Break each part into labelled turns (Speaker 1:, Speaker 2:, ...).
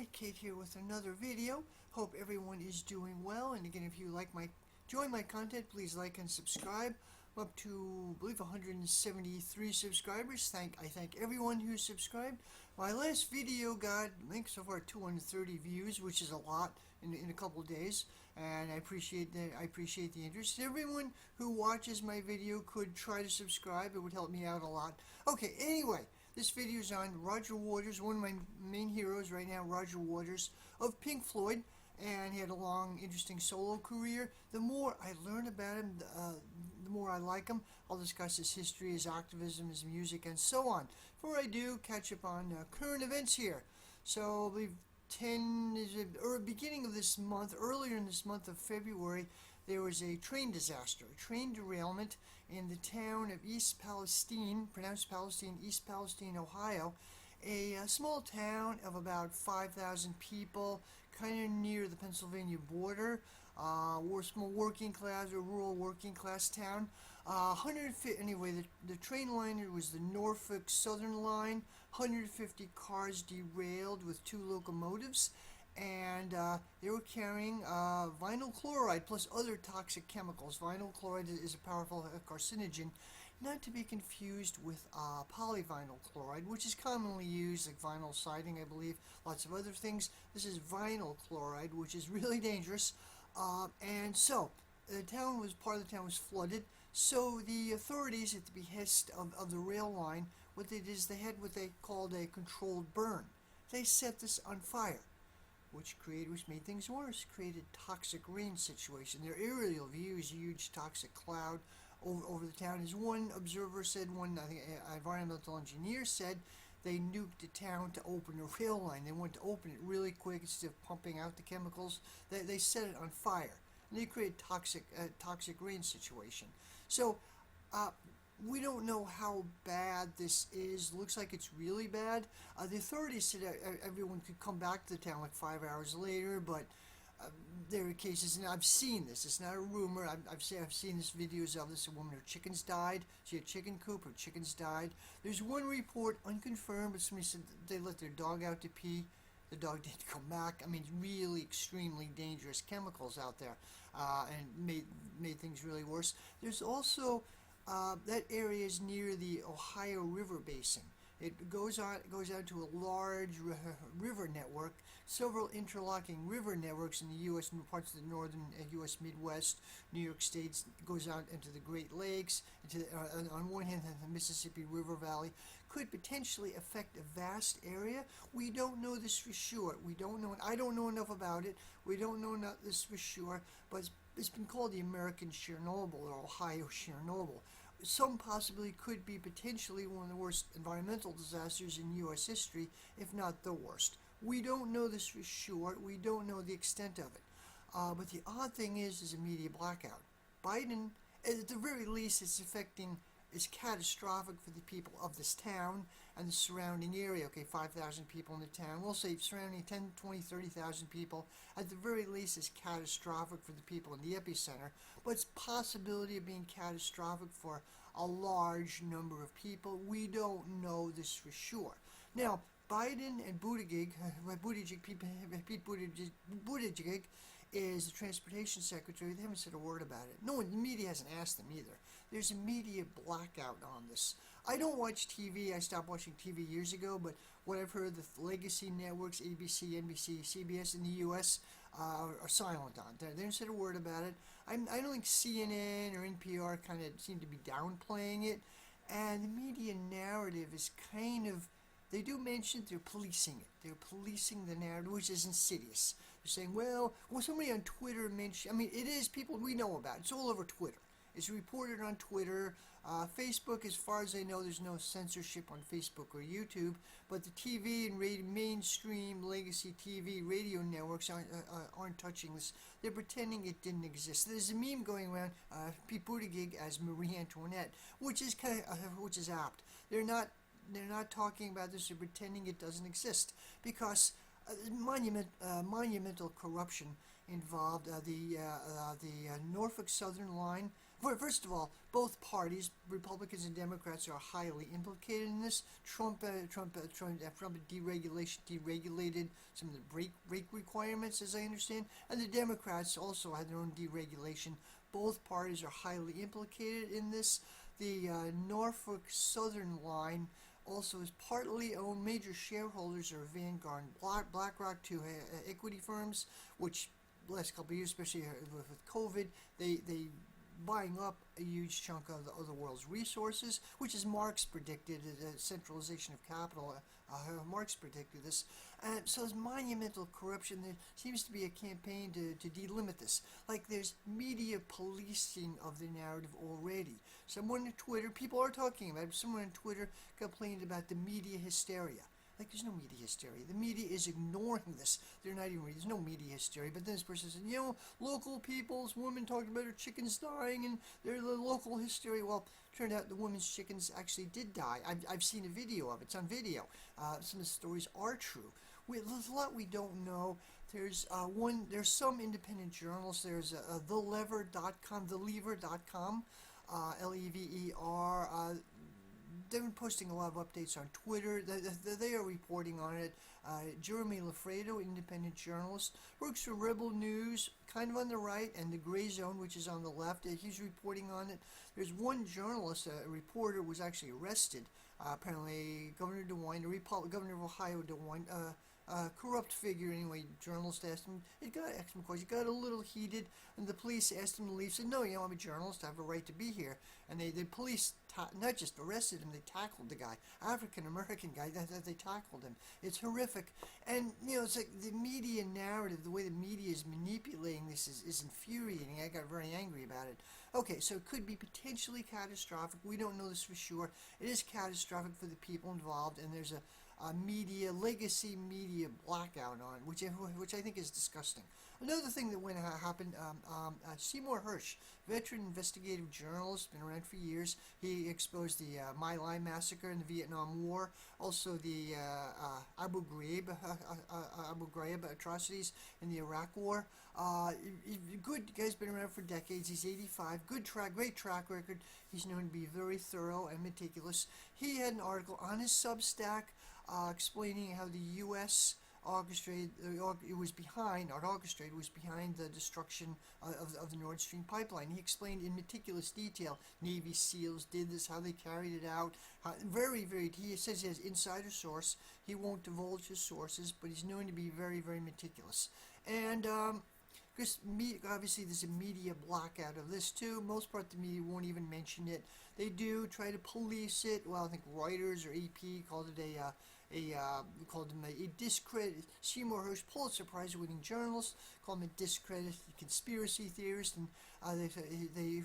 Speaker 1: Hi, Kate here with another video. Hope everyone is doing well. And again, if you enjoy my content, please like and subscribe. I'm up to, I believe, 173 subscribers. I thank everyone who subscribed. My last video got, I think so far, 230 views, which is a lot in a couple of days. And I appreciate the interest. Everyone who watches my video could try to subscribe. It would help me out a lot. Okay, anyway. This video is on Roger Waters, one of my main heroes right now, Roger Waters of Pink Floyd, and he had a long, interesting solo career. The more I learn about him, the more I like him. I'll discuss his history, his activism, his music, and so on. Before I do, catch up on current events here. So, I believe beginning of this month, earlier in this month of February, there was a train disaster, a train derailment in the town of East Palestine, pronounced Palestine, East Palestine, Ohio, a small town of about 5,000 people, kind of near the Pennsylvania border. Small working class or rural working class town. 150 anyway. The train line was the Norfolk Southern line. 150 cars derailed with two locomotives, and they were carrying vinyl chloride plus other toxic chemicals. Vinyl chloride is a powerful carcinogen, not to be confused with polyvinyl chloride, which is commonly used like vinyl siding, I believe, lots of other things. This is vinyl chloride, which is really dangerous. And so part of the town was flooded. So the authorities, at the behest of the rail line, what they did is they had what they called a controlled burn. They set this on fire, which made things worse, created toxic rain situation. Their aerial view is a huge toxic cloud over the town. As one observer said, I think environmental engineer said, they nuked the town to open a rail line. They wanted to open it really quick instead of pumping out the chemicals. They set it on fire, and they created toxic rain situation. So we don't know how bad this is. Looks like it's really bad. The authorities said everyone could come back to the town like 5 hours later, but there are cases, and I've seen this. It's not a rumor. I've seen this videos of this. A woman, her chickens died. She had a chicken coop. Her chickens died. There's one report, unconfirmed, but somebody said they let their dog out to pee. The dog didn't come back. I mean, really extremely dangerous chemicals out there, and made things really worse. There's also that area is near the Ohio River basin. It goes out to a large river network, several interlocking river networks in the U.S. parts of the northern U.S. Midwest. New York State goes out into the Great Lakes. On one hand, the Mississippi River Valley could potentially affect a vast area. We don't know this for sure. We don't know. I don't know enough about it. We don't know this for sure, but it's been called the American Chernobyl or Ohio Chernobyl. Some possibly could be potentially one of the worst environmental disasters in U.S. history, if not the worst. We don't know this for sure. We don't know the extent of it. But the odd thing is a media blackout. Biden, at the very least, it's catastrophic for the people of this town and the surrounding area. Okay, 5,000 people in the town. We'll say surrounding 10, 20, 30,000 people. At the very least, it's catastrophic for the people in the epicenter. But it's possibility of being catastrophic for a large number of people. We don't know this for sure. Now, Biden and Pete Buttigieg is the transportation secretary. They haven't said a word about it. No one, the media hasn't asked them either. There's a media blackout on this. I don't watch TV. I stopped watching TV years ago, but what I've heard, the legacy networks, ABC, NBC, CBS in the U.S. Are silent on it. They haven't said a word about it. I don't think CNN or NPR kind of seem to be downplaying it. And the media narrative is kind of, they do mention they're policing it. They're policing the narrative, which is insidious. They're saying, well, somebody on Twitter mentioned, I mean, it is people we know about. It's all over Twitter. It's reported on Twitter. Facebook, as far as I know, there's no censorship on Facebook or YouTube. But the TV and mainstream legacy TV radio networks aren't touching this. They're pretending it didn't exist. There's a meme going around, Pete Buttigieg as Marie Antoinette, which is apt. They're not talking about this. They're pretending it doesn't exist because monumental corruption involved. The Norfolk Southern line, First of all, both parties, Republicans and Democrats, are highly implicated in this. Trump deregulated some of the brake requirements, as I understand, and the Democrats also had their own deregulation. Both parties are highly implicated in this. The Norfolk Southern line also is partly owned. Major shareholders are Vanguard and BlackRock, two equity firms, which last couple of years, especially with COVID, they buying up a huge chunk of the world's resources, which is Marx predicted, the centralization of capital. Marx predicted this. And so there's monumental corruption. There seems to be a campaign to delimit this. Like there's media policing of the narrative already. Someone on Twitter, people are talking about it, someone on Twitter complained about the media hysteria. Like, there's no media hysteria. The media is ignoring this. They're not even reading. There's no media hysteria. But then this person said, local people's women talking about her chickens dying and they're the local hysteria. Well, turned out the woman's chickens actually did die. I've seen a video of it. It's on video. Some of the stories are true. There's a lot we don't know. There's some independent journals. There's thelever.com, Lever.com, Lever. They've been posting a lot of updates on Twitter. They are reporting on it. Jeremy Lafredo, independent journalist, works for Rebel News, kind of on the right, and the Gray Zone, which is on the left. He's reporting on it. There's one journalist, a reporter, was actually arrested. Apparently, Governor DeWine, Governor of Ohio DeWine, corrupt figure anyway. Journalist asked him. It got a little heated, and the police asked him to leave. Said, "No, I'm a journalist. I have a right to be here." And the police not just arrested him, they tackled the guy, African American guy. They tackled him. It's horrific, and it's like the media narrative, the way the media is manipulating this is infuriating. I got very angry about it. Okay, so it could be potentially catastrophic. We don't know this for sure. It is catastrophic for the people involved, and there's a legacy media blackout on, which I think is disgusting. Another thing that happened, Seymour Hersh, veteran investigative journalist, been around for years. He exposed the My Lai massacre in the Vietnam War, also the Abu Ghraib atrocities in the Iraq War. Good guy's been around for decades. He's 85. Great track record. He's known to be very thorough and meticulous. He had an article on his Substack explaining how the U.S. was behind the destruction of the Nord Stream pipeline. He explained in meticulous detail. Navy SEALs did this, how they carried it out. He says he has insider source. He won't divulge his sources, but he's known to be very, very meticulous. And obviously there's a media blackout of this too. Most part the media won't even mention it. They do try to police it. Well, I think Reuters or AP called it called him a discredit. Seymour Hersh, Pulitzer Prize winning journalist, called him a discredited conspiracy theorist, and the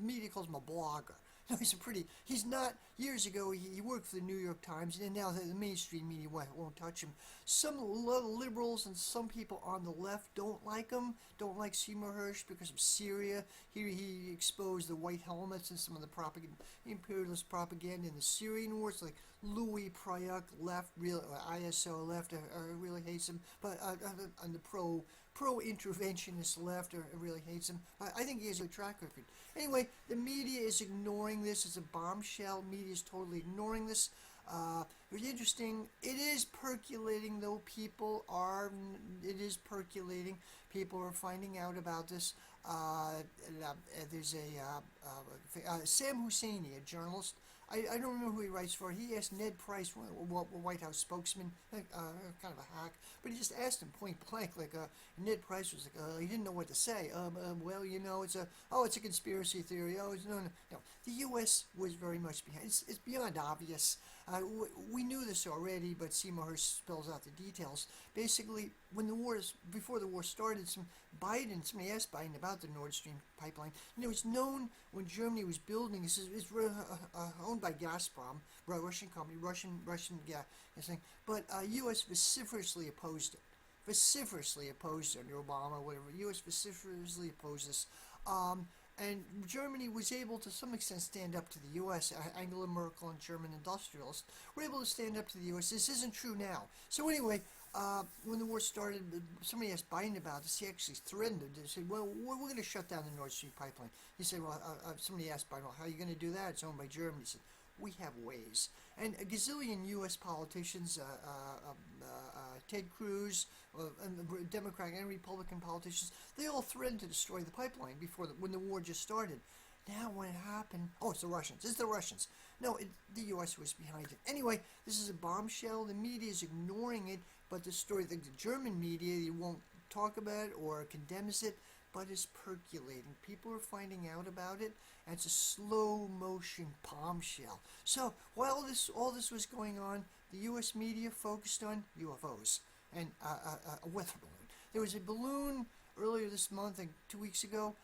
Speaker 1: media calls him a blogger. No, he's not, years ago he worked for the New York Times, and now the mainstream media won't touch him. Some liberals and some people on the left don't like him, don't like Seymour Hersh because of Syria. He exposed the white helmets and some of the imperialist propaganda in the Syrian wars, like Louis Prayuk left, ISO left, really hates him, but on the pro-interventionist left really hates him. I think he has a track record. Anyway, the media is ignoring this. It's a bombshell. Media is totally ignoring this. It's interesting. It is percolating, though. It is percolating. People are finding out about this. There's Sam Husseini, a journalist. I don't remember who he writes for. He asked Ned Price, White House spokesman, kind of a hack, but he just asked him point blank, Ned Price was like, he didn't know what to say. It's a conspiracy theory. No. The U.S. was very much behind. It's beyond obvious. We knew this already, but Seymour Hersh spells out the details. Basically, before the war started, somebody asked Biden about the Nord Stream pipeline. It was known when Germany was building. It's owned by Gazprom, Russian company, Russian gas thing. But U.S. vociferously opposed it under Obama, whatever. U.S. vociferously opposed this. And Germany was able to some extent stand up to the U.S. Angela Merkel and German industrialists were able to stand up to the U.S. This isn't true now. So anyway, when the war started, somebody asked Biden about this. He actually threatened it. They said, well, we're going to shut down the Nord Stream pipeline. He said, well, somebody asked Biden, well, how are you going to do that? It's owned by Germany. He said, we have ways. And a gazillion U.S. politicians, Ted Cruz, and Democratic and Republican politicians, they all threatened to destroy the pipeline when the war just started. Now, when it happened, oh, it's the Russians. It's the Russians. No, the U.S. was behind it. Anyway, this is a bombshell. The media is ignoring it, but the story, the German media, you won't talk about it or condemns it, but it's percolating. People are finding out about it, and it's a slow motion bombshell. So while all this was going on, the U.S. media focused on UFOs and a weather balloon. There was a balloon earlier this month, like 2 weeks ago.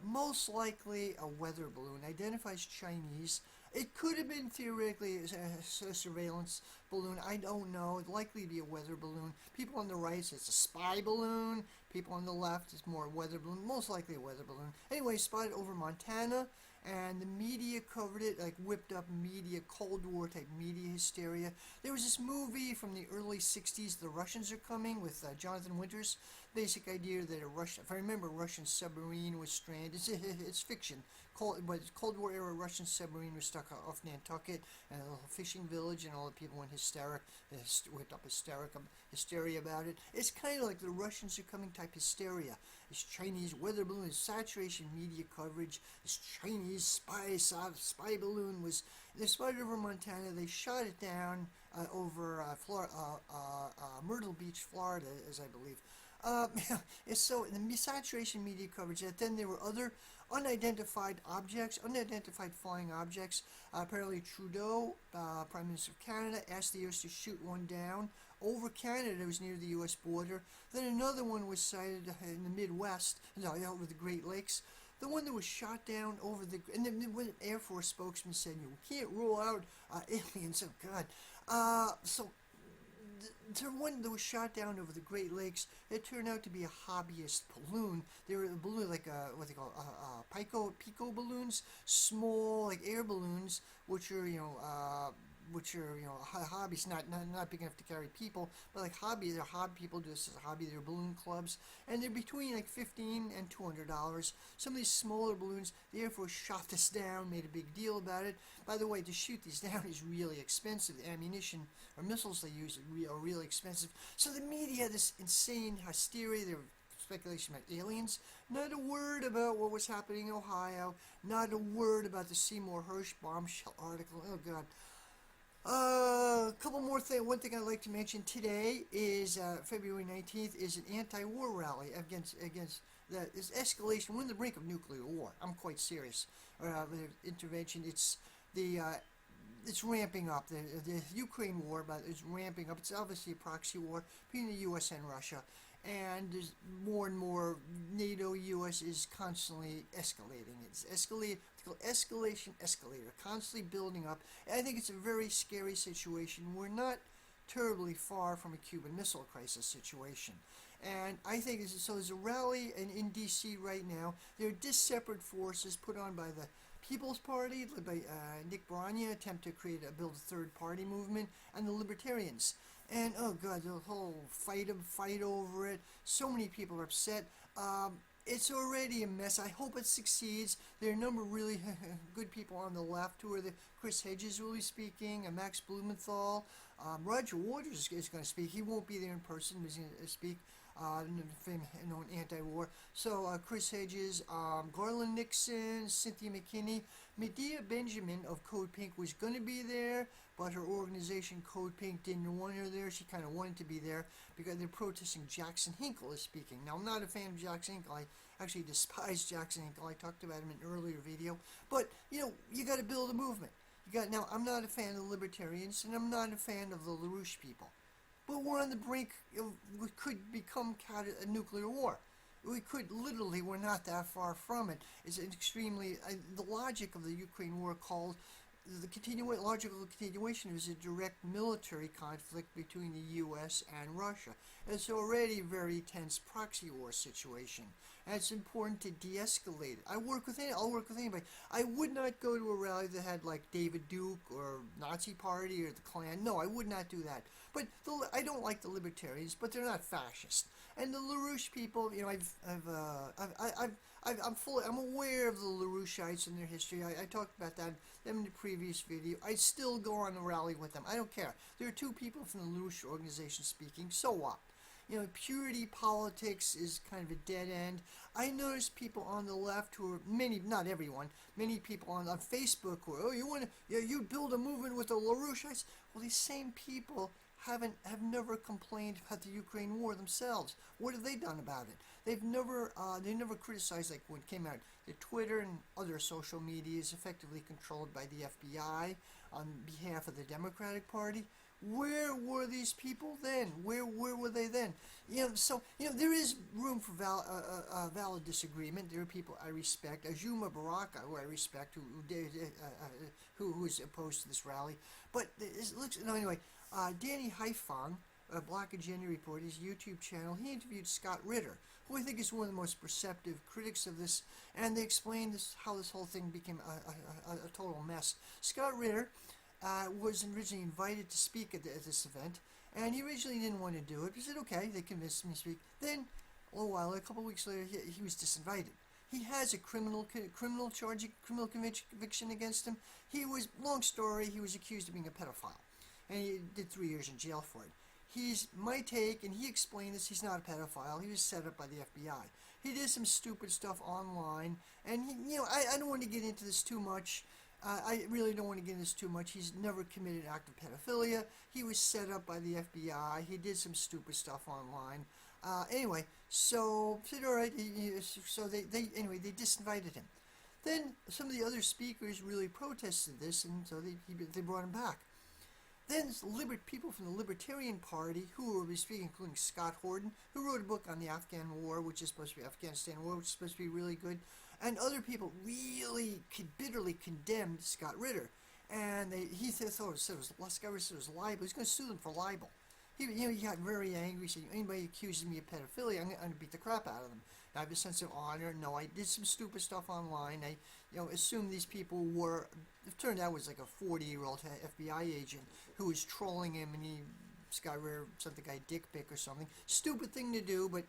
Speaker 1: Most likely a weather balloon, identifies Chinese. It could have been theoretically a surveillance balloon. I don't know. It'd likely be a weather balloon. People on the right say it's a spy balloon. People on the left, it's more a weather balloon. Most likely a weather balloon. Anyway, spotted over Montana, and the media covered it, like whipped up media, Cold War type media hysteria. There was this movie from the early 60s, The Russians Are Coming, with Jonathan Winters. Basic idea that if I remember, a Russian submarine was stranded. It's fiction. But Cold War era Russian submarine was stuck off Nantucket, and a little fishing village, and all the people went whipped up hysteria about it. It's kind of like the Russians are coming type hysteria. This Chinese weather balloon, saturation media coverage. This Chinese spy balloon was. They spotted over Montana. They shot it down over Myrtle Beach, Florida, as I believe. So the saturation media coverage that then there were other unidentified flying objects. Apparently Trudeau, Prime Minister of Canada, asked the U.S. to shoot one down over Canada. It was near the U.S. border. Then another one was sighted in the Midwest, over the Great Lakes. The one that was shot down over and then when Air Force spokesman said, you can't rule out aliens. Oh God. The one that was shot down over the Great Lakes, it turned out to be a hobbyist balloon. They were a balloon like what they call pico balloons, small like air balloons, which are hobbies, not big enough to carry people, but like they're hobby people do this as a hobby. They're balloon clubs, and they're between like $15 and $200. Some of these smaller balloons, the Air Force shot this down, made a big deal about it. By the way, to shoot these down is really expensive. The ammunition or missiles they use are really expensive. So the media had this insane hysteria. There was speculation about aliens. Not a word about what was happening in Ohio. Not a word about the Seymour Hersh bombshell article. Oh God. A couple more things. One thing I'd like to mention today is February 19th is an anti-war rally against this escalation. We're on the brink of nuclear war. I'm quite serious. The intervention. It's ramping up. The Ukraine war, but it's ramping up. It's obviously a proxy war between the U.S. and Russia. And there's more and more NATO U.S. is constantly escalating. It's escalation escalator, constantly building up. And I think it's a very scary situation. We're not terribly far from a Cuban Missile Crisis situation. And I think there's a rally in D.C. right now. There are separate forces put on by the People's Party, led by Nick Brania, attempt to build a third party movement, and the Libertarians. And oh God, the whole fight over it. So many people are upset. It's already a mess. I hope it succeeds. There are a number of really good people on the left who are Chris Hedges will be speaking, Max Blumenthal. Roger Waters is going to speak. He won't be there in person, but he's going to speak. Known anti-war. So Chris Hedges, Garland Nixon, Cynthia McKinney, Medea Benjamin of Code Pink was going to be there, but her organization Code Pink didn't want her there. She kind of wanted to be there because they're protesting Jackson Hinkle is speaking. Now I'm not a fan of Jackson Hinkle. I actually despise Jackson Hinkle. I talked about him in an earlier video. But you got to build a movement. Now I'm not a fan of the Libertarians, and I'm not a fan of the LaRouche people. But we're on the brink of what could become a nuclear war. We're not that far from it. It's an extremely, the logic of the Ukraine war called logical continuation is a direct military conflict between the U.S. and Russia. It's already a very tense proxy war situation, and it's important to de-escalate it. I'll work with anybody. I would not go to a rally that had like David Duke or Nazi Party or the Klan. No, I would not do that. But I don't like the libertarians, but they're not fascist. And the LaRouche people, I'm aware of the LaRoucheites and their history. I talked about them in the previous video. I still go on the rally with them. I don't care. There are two people from the LaRouche organization speaking. So what? Purity politics is kind of a dead end. I notice people on the left who are not everyone, many people on Facebook who are, you build a movement with the LaRoucheites. Well, these same people have never complained about the Ukraine war themselves. What have they done about it? They never criticized, like when it came out, that Twitter and other social media is effectively controlled by the FBI on behalf of the Democratic Party. Where were these people then? Where were they then? There is room for valid disagreement. There are people I respect, Azuma Baraka, who I respect, who is opposed to this rally. But anyway. Danny Haifong, Black Agenda Report, his YouTube channel, he interviewed Scott Ritter, who I think is one of the most perceptive critics of this, and they explained how this whole thing became a total mess. Scott Ritter was originally invited to speak at this event, and he originally didn't want to do it. He said, okay, they convinced him to speak. Then, a couple of weeks later, he was disinvited. He has a criminal conviction against him. Long story, he was accused of being a pedophile. And he did 3 years in jail for it. He's my take, and he explained this. He's not a pedophile. He was set up by the FBI. He did some stupid stuff online, and I don't want to get into this too much. I really don't want to get into this too much. He's never committed an act of pedophilia. He was set up by the FBI. He did some stupid stuff online. Anyway, so said all right. So they disinvited him. Then some of the other speakers really protested this, and so they brought him back. Then people from the Libertarian Party, who will be speaking, including Scott Horton, who wrote a book on the Afghan War, which is supposed to be Afghanistan War, which is supposed to be really good, and other people really bitterly condemned Scott Ritter, and Scott Ritter said it was libel. He's going to sue them for libel. He got very angry, saying, anybody accuses me of pedophilia, I'm going to beat the crap out of them. I have a sense of honor. No, I did some stupid stuff online. I assumed these people were, it turned out it was like a 40-year-old FBI agent who was trolling him, and Scott Ritter sent the guy dick pic or something. Stupid thing to do, but,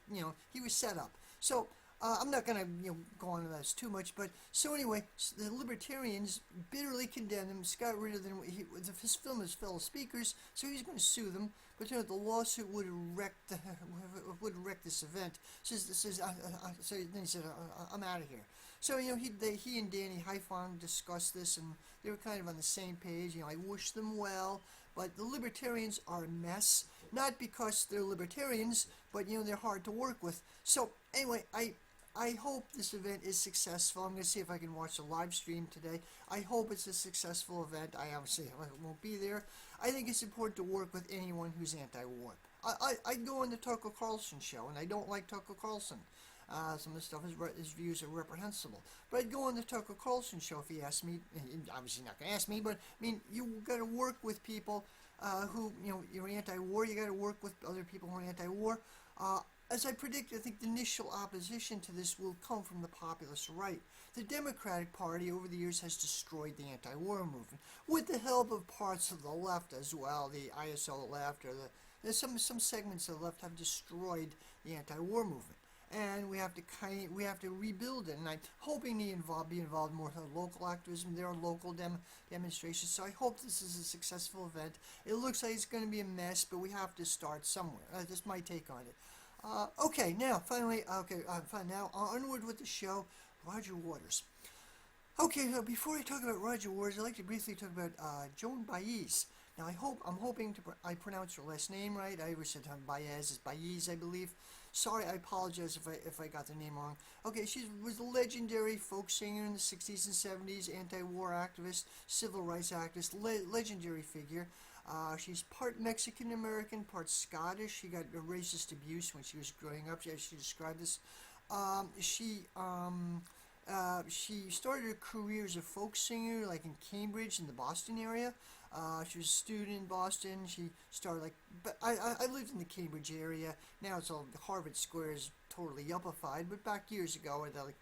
Speaker 1: he was set up. So, I'm not going to go on to that too much, but so anyway, the Libertarians bitterly condemned him. Scott Ritter, his film his fellow speakers, so he was going to sue them. But the lawsuit would have wrecked this event. So then he said, "I'm out of here." So he and Danny Haifong discussed this, and they were kind of on the same page. I wish them well, but the Libertarians are a mess. Not because they're Libertarians, but they're hard to work with. So anyway, I hope this event is successful. I'm going to see if I can watch the live stream today. I hope it's a successful event. I obviously won't be there. I think it's important to work with anyone who's anti-war. I go on the Tucker Carlson show, and I don't like Tucker Carlson. Some of the stuff, his views are reprehensible. But I'd go on the Tucker Carlson show if he asked me. Obviously not going to ask me, but you got to work with people who, you're anti-war. You got to work with other people who are anti-war. As I predict, I think the initial opposition to this will come from the populist right. The Democratic Party over the years has destroyed the anti-war movement, with the help of parts of the left as well, the ISO left, or some segments of the left have destroyed the anti-war movement. And we have to rebuild it. And I'm hoping to be involved more in local activism. There are local demonstrations. So I hope this is a successful event. It looks like it's going to be a mess, but we have to start somewhere. That's my take on it. Okay, now, now onward with the show, Roger Waters. Okay, before I talk about Roger Waters, I'd like to briefly talk about Joan Baez. Now, I'm hoping I pronounce her last name right. I always said Baez is Baez, I believe. Sorry, I apologize if I got the name wrong. Okay, she was a legendary folk singer in the 60s and 70s, anti-war activist, civil rights activist, legendary figure. She's part Mexican-American, part Scottish. She got racist abuse when she was growing up. She described this. She She started her career as a folk singer, like in Cambridge in the Boston area. She was a student in Boston. She started like, but I lived in the Cambridge area. Now it's all Harvard Square is totally yuppified, but back years ago, at the like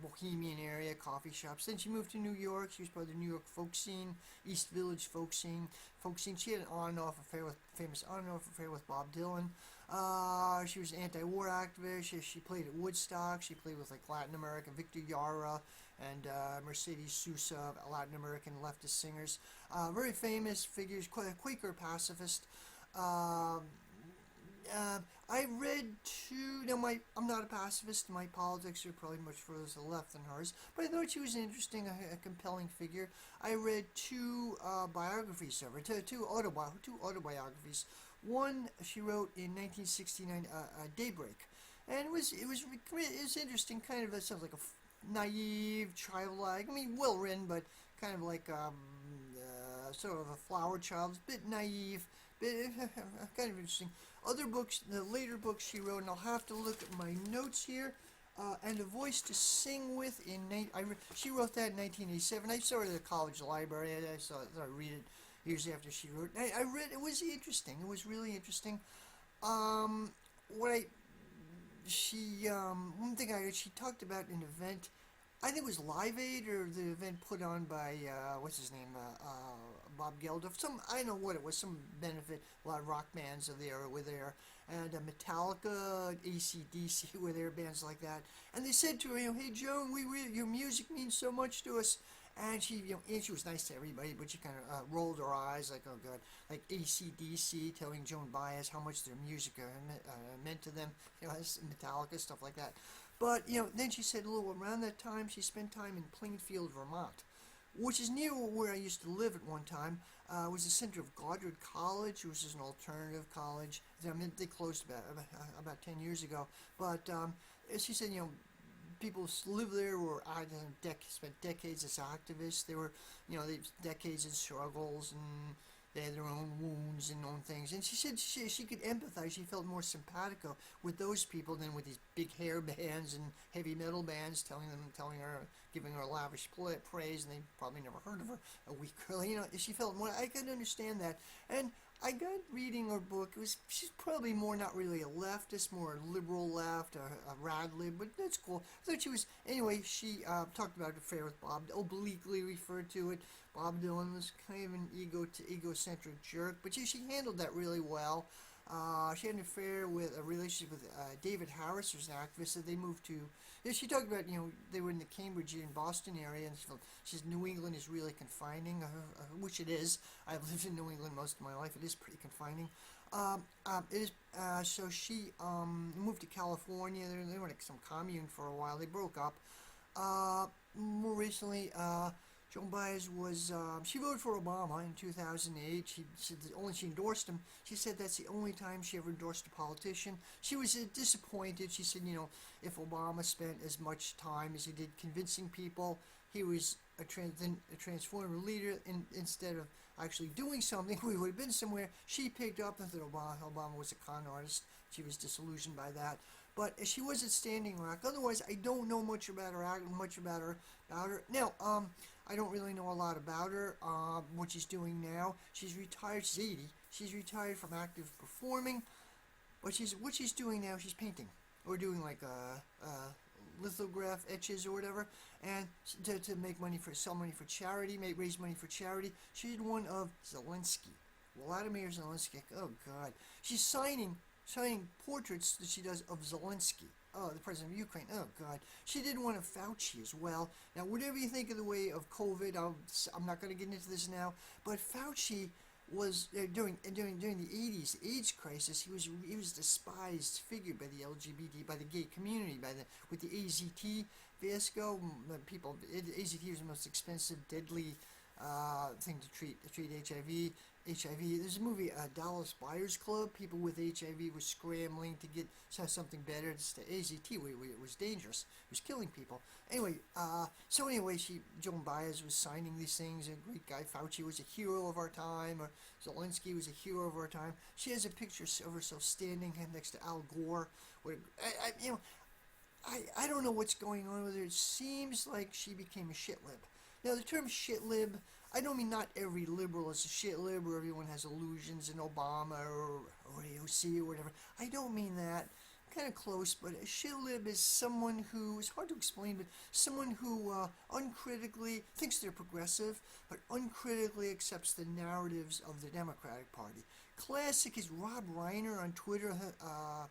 Speaker 1: bohemian area, coffee shops. Then she moved to New York. She was part of the New York folk scene, East Village folk scene. Folk scene. She had an on and off affair with famous on and off affair with Bob Dylan. She was an anti-war activist. She played at Woodstock. She played with like Latin American Victor Yara and Mercedes Sosa, Latin American leftist singers. Very famous figures, Quaker pacifist. Um I read two. Now, I'm not a pacifist. My politics are probably much further to the left than hers, but I thought she was an interesting, a compelling figure. I read two biographies of her, two autobiographies. One she wrote in 1969, Daybreak, and it was interesting. Kind of, it sounds like a naive, childlike. I mean, well written, but kind of like sort of a flower child, a bit naive, bit kind of interesting. Other books, the later books she wrote, and I'll have to look at my notes here. And A Voice to Sing With she wrote that in 1987. I saw it at the college library. I read it years after she wrote. I read it. Was interesting. It was really interesting. What I she one thing she talked about an event. I think it was Live Aid or the event put on by what's his name, Bob Geldof. I don't know what it was. Some benefit. A lot of rock bands were there, and Metallica, AC/DC were there. Bands like that. And they said to her, "Hey Joan, your music means so much to us." And she was nice to everybody, but she kind of rolled her eyes like, "Oh God," like AC/DC telling Joan Baez how much their music meant to them. Metallica stuff like that. But, then she said, around that time, she spent time in Plainfield, Vermont, which is near where I used to live at one time. It was the center of Goddard College, which is an alternative college. They closed about 10 years ago. But she said, people live there were spent decades as activists. They were, they decades in struggles, and they had their own wounds and own things. And she said she could empathize. She felt more simpatico with those people than with these big hair bands and heavy metal bands telling her, giving her lavish praise, and they probably never heard of her a week early. She felt more. I could understand that. And I got reading her book. She's probably more not really a leftist, more a liberal left, a rad lib, but that's cool. I thought she was anyway. She talked about an affair with Bob, obliquely referred to it. Bob Dylan was kind of an egocentric jerk, but she handled that really well. She had an affair with a relationship with David Harris, who's an activist that they moved to. She talked about, they were in the Cambridge and Boston area, and she said New England is really confining, which it is. I've lived in New England most of my life. It is pretty confining. It is, so she moved to California. They were in some commune for a while. They broke up. More recently, Joan Baez she voted for Obama in 2008. She said that she endorsed him. She said that's the only time she ever endorsed a politician. She was disappointed. She said, if Obama spent as much time as he did convincing people, he was a transformative leader, instead of actually doing something, we would have been somewhere. She picked up that Obama was a con artist. She was disillusioned by that. But she was at Standing Rock. Otherwise, I don't know much about her. Now, I don't really know a lot about her, what she's doing now. She's retired. She's 80. She's retired from active performing. But what she's doing now, she's painting. Or doing like lithograph etches or whatever. And to sell money for charity, raise money for charity. She did one of Zelensky. Vladimir Zelensky. Oh, God. She's signing portraits that she does of Zelensky. Oh, the president of Ukraine. Oh, God. She did one of Fauci as well. Now, whatever you think of the way of COVID, I'm not going to get into this now, but Fauci was during the 80s, the AIDS crisis. He was a despised figure by the LGBT, by the gay community, with the AZT fiasco. AZT was the most expensive, deadly thing to treat HIV. There's a movie, Dallas Buyers Club. People with HIV were scrambling to get something better. The AZT, it was dangerous. It was killing people. Anyway, Joan Baez was signing these things. A great guy. Fauci was a hero of our time, or Zelensky was a hero of our time. She has a picture of herself standing next to Al Gore. I don't know what's going on with her. It seems like she became a shit lib. Now, the term shit lib, I don't mean not every liberal is a shit lib or everyone has illusions in Obama or AOC or whatever. I don't mean that. Kind of close, but a shit lib is someone who, it's hard to explain, but someone who uncritically thinks they're progressive, but uncritically accepts the narratives of the Democratic Party. Classic is Rob Reiner on Twitter,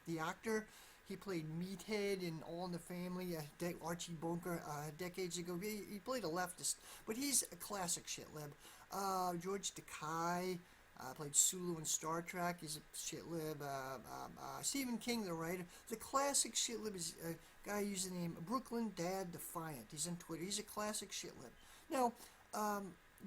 Speaker 1: the actor. He played Meathead in All in the Family, Archie Bunker, decades ago. He played a leftist, but he's a classic shit lib. George Takei played Sulu in Star Trek. He's a shit lib. Stephen King, the writer. The classic shit lib is a guy using the name Brooklyn Dad Defiant. He's on Twitter. He's a classic shit lib. Now,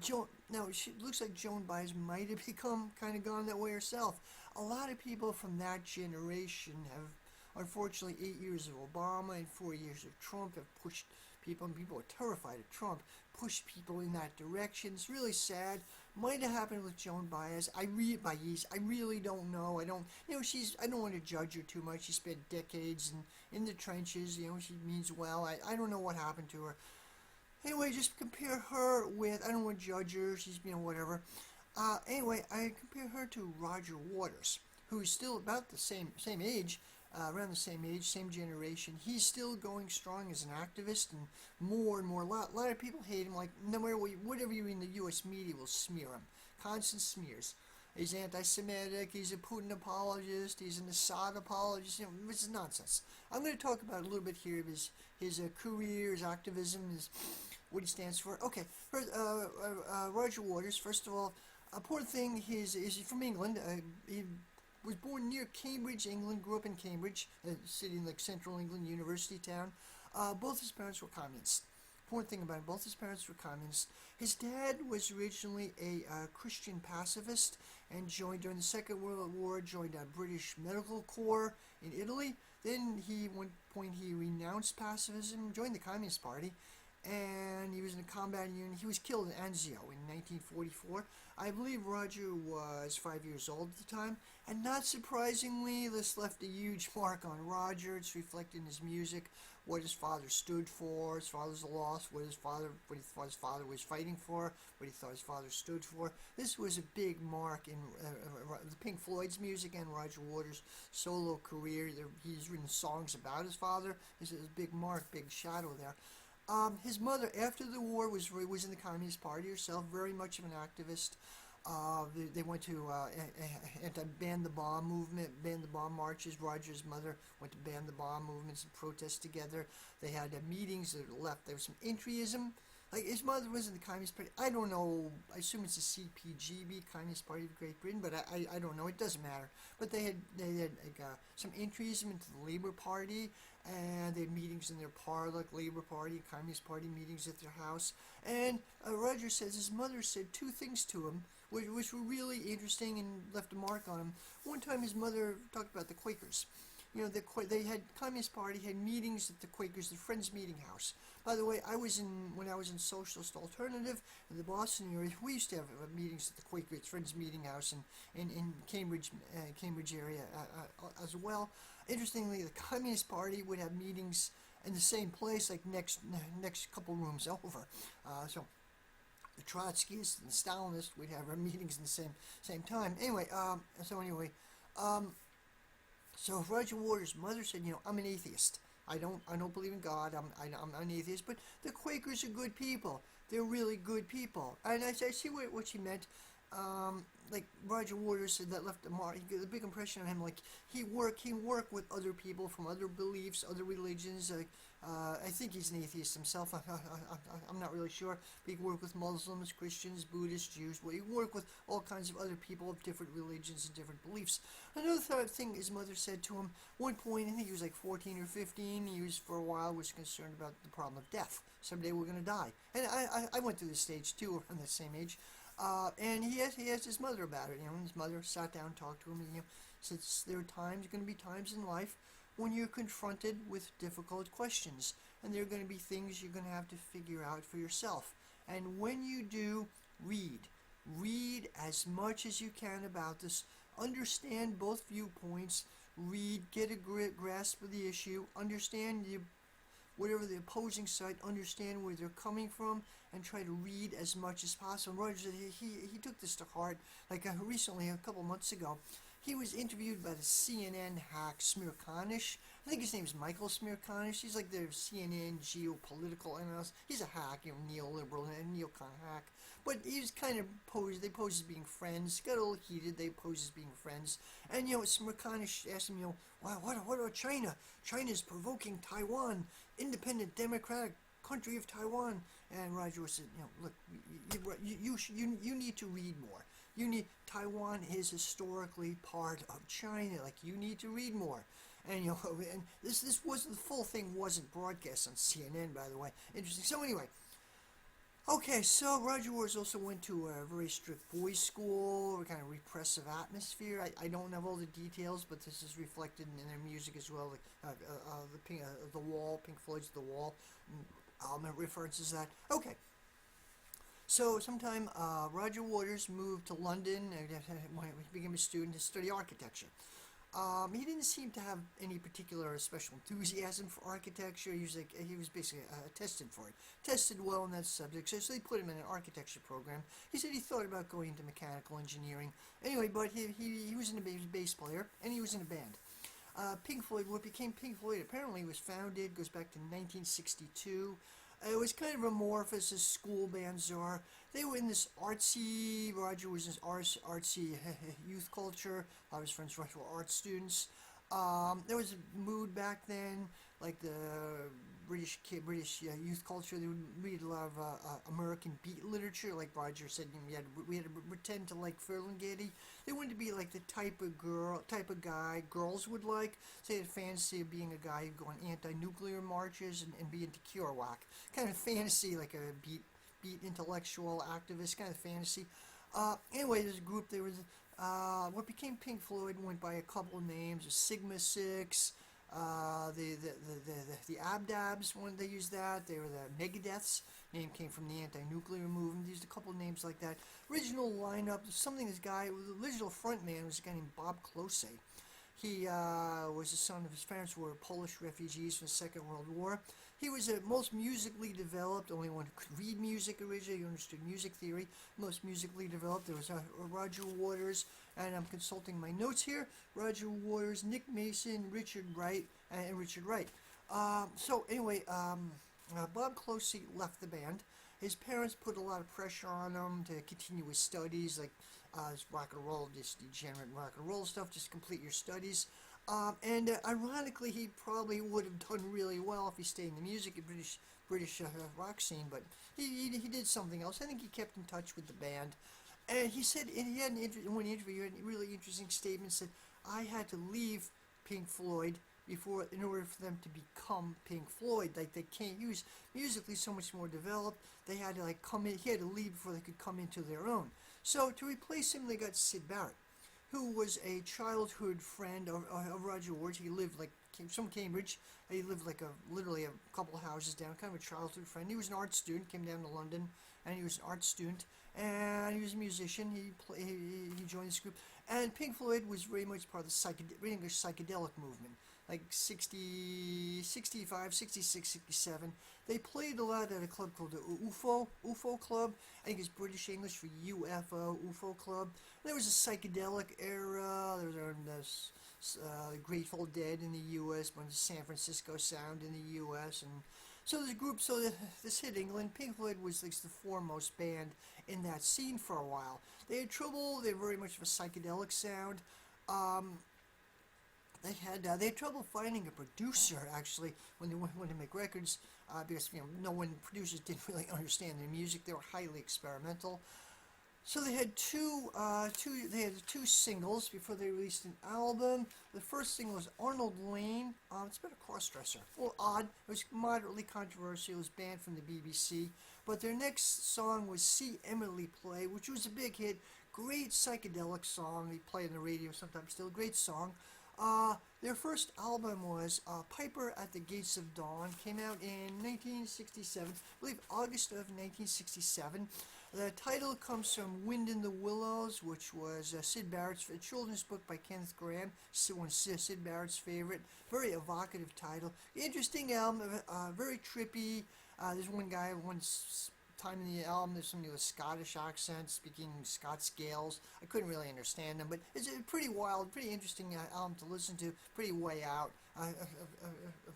Speaker 1: it looks like Joan Baez might have become kind of gone that way herself. A lot of people from that generation have, unfortunately, 8 years of Obama and 4 years of Trump have pushed people, and people are terrified of Trump, pushed people in that direction. It's really sad. Might have happened with Joan Baez. I really don't know. I don't want to judge her too much. She spent decades in the trenches. She means well. I don't know what happened to her. Anyway, just compare her with, I don't want to judge her. She's, whatever. Anyway, I compare her to Roger Waters, who's still about the same age, around the same age, same generation. He's still going strong as an activist, and more and more. A lot of people hate him. Like, no matter whatever you read in the U.S. media will smear him. Constant smears. He's anti-Semitic. He's a Putin apologist. He's an Assad apologist. This is nonsense. I'm going to talk about a little bit here of his career, his activism, what he stands for. Okay, first, Roger Waters. First of all, important thing is from England. He was born near Cambridge, England. Grew up in Cambridge, a city in like central England, university town. Both his parents were communists. Important thing about him, both his parents were communists. His dad was originally a Christian pacifist and joined during the Second World War, joined a British Medical Corps in Italy. Then one point he renounced pacifism, joined the Communist Party, and he was in a combat unit. He was killed in Anzio in 1944. I believe Roger was 5 years old at the time, and not surprisingly, this left a huge mark on Roger. It's reflected in his music, what his father stood for, his father's loss, what he thought his father was fighting for, what he thought his father stood for. This was a big mark in the pinkfloyd's music and Roger Waters' solo career. He's written songs about his father. This is a big mark, big shadow there. His mother, after the war, was in the Communist Party herself, very much of an activist. They went to ban the bomb movement, ban the bomb marches. Roger's mother went to ban the bomb movements and protest together. They had meetings that left. There was some entryism. Like, his mother was in the Communist Party. I don't know. I assume it's the CPGB, Communist Party of Great Britain, but I don't know. It doesn't matter. But they had some entryism into the Labour Party, and they had meetings in their like Labour Party, Communist Party meetings at their house. And Roger says his mother said two things to him, which were really interesting and left a mark on him. One time his mother talked about the Quakers. They had Communist Party had meetings at the Quakers, the Friends Meeting House. By the way, when I was in Socialist Alternative in the Boston area, we used to have meetings at the Quakers Friends Meeting House in Cambridge area as well. Interestingly, the Communist Party would have meetings in the same place, like next couple rooms over. So the Trotskyists and the Stalinists would have our meetings in the same time. Anyway, So Roger Waters' mother said, I'm an atheist. I don't believe in God. I'm an atheist. But the Quakers are good people. They're really good people. And I see what she meant. Like Roger Waters said, that left a big impression on him. Like he worked with other people from other beliefs, other religions. I think he's an atheist himself. I'm not really sure. But he worked with Muslims, Christians, Buddhists, Jews. Well, he worked with all kinds of other people of different religions and different beliefs. Another thing his mother said to him, one point, I think he was like 14 or 15, he was for a while was concerned about the problem of death. Someday we're going to die. And I went through this stage too, around the same age. And he asked his mother about it. And his mother sat down, talked to him, and said there are going to be times in life when you're confronted with difficult questions, and there are going to be things you're going to have to figure out for yourself. And when you do, read as much as you can about this. Understand both viewpoints. Read, get a grasp of the issue. Understand whatever the opposing side, understand where they're coming from, and try to read as much as possible. Roger said he took this to heart. Like recently, a couple months ago, he was interviewed by the CNN hack Smirkanish. I think his name is Michael Smirkanish. He's like the CNN geopolitical analyst. He's a hack, neoliberal and neocon hack. But he was kind of posed. They posed as being friends. Got a little heated. They posed as being friends. And Smirkanish asked him, what about China? China's provoking Taiwan, independent democratic country of Taiwan. And Roger said, look, you need to read more. Taiwan is historically part of China. Like, you need to read more. And and this was the full thing wasn't broadcast on CNN, by the way. Interesting. So anyway, okay. So Roger Waters also went to a very strict boys' school, a kind of repressive atmosphere. I don't have all the details, but this is reflected in their music as well. Like the Wall, Pink Floyd's The Wall, references that. Okay. So sometime Roger Waters moved to London when he became a student to study architecture. He didn't seem to have any particular special enthusiasm for architecture. He was basically tested for it. Tested well in that subject, so they put him in an architecture program. He said he thought about going into mechanical engineering. Anyway, but he was a bass player, and he was in a band. Pink Floyd, what became Pink Floyd, apparently was founded, goes back to 1962. It was kind of amorphous as school bands are. They were in this artsy, Roger was in this artsy youth culture. A lot of his friends were art students. There was a mood back then, like the British youth culture. They would read a lot of American beat literature, like Roger said. We had to pretend to like Ferlinghetti. They wanted to be like the type of guy girls would like. So they had a fantasy of being a guy who'd go on anti-nuclear marches and be into Kerouac. Kind of fantasy, like a beat intellectual activist kind of fantasy. Anyway, there's a group. There was what became Pink Floyd went by a couple of names: Sigma Six, the Abdabs. When they used that, they were the Megadeths. Name came from the anti-nuclear movement. They used a couple of names like that. Original lineup, the original front man was a guy named Bob Close. He was the son of his parents who were Polish refugees from the Second World War. He was the most musically developed, only one who could read music originally. He understood music theory. Most musically developed. There was Roger Waters, and I'm consulting my notes here. Roger Waters, Nick Mason, Richard Wright, and Richard Wright. So anyway, Bob Close left the band. His parents put a lot of pressure on him to continue his studies, like rock and roll, just degenerate rock and roll stuff, just complete your studies. And ironically, he probably would have done really well if he stayed in the music, British rock scene, but he did something else. I think he kept in touch with the band. And he said, and he had in one interview, he had a really interesting statement, said, I had to leave Pink Floyd in order for them to become Pink Floyd. Like, they can't use musically so much more developed. They had to come in. He had to leave before they could come into their own. So to replace him, they got Sid Barrett, who was a childhood friend of Roger Waters. He lived from Cambridge. He lived literally a couple houses down, kind of a childhood friend. He was an art student, came down to London, and he was an art student, and he was a musician. He joined this group. And Pink Floyd was very much part of the English psychedelic movement, like 65, 66, 67. They played a lot at a club called the UFO Club. I think it's British English for UFO, UFO Club. There was a psychedelic era. There was the Grateful Dead in the U.S., bunch of San Francisco Sound in the U.S., and so there's a group. So this hit England. Pink Floyd was the foremost band in that scene for a while. They had trouble. They had very much of a psychedelic sound. They had trouble finding a producer, actually, when they wanted to make records, because producers didn't really understand their music. They were highly experimental. So they had two singles before they released an album. The first single was Arnold Lane. It's about a crossdresser. A little odd. It was moderately controversial. It was banned from the BBC. But their next song was See Emily Play, which was a big hit. Great psychedelic song. They play on the radio sometimes still. Great song. Their first album was Piper at the Gates of Dawn. Came out in 1967. I believe August of 1967. The title comes from Wind in the Willows, which was Syd Barrett's a children's book by Kenneth Graham, Syd Barrett's favorite. Very evocative title. Interesting album, very trippy. There's one guy, time in the album, there's somebody with a Scottish accent speaking Scots Gaels. I couldn't really understand them, but it's a pretty wild, pretty interesting album to listen to. Pretty way out, a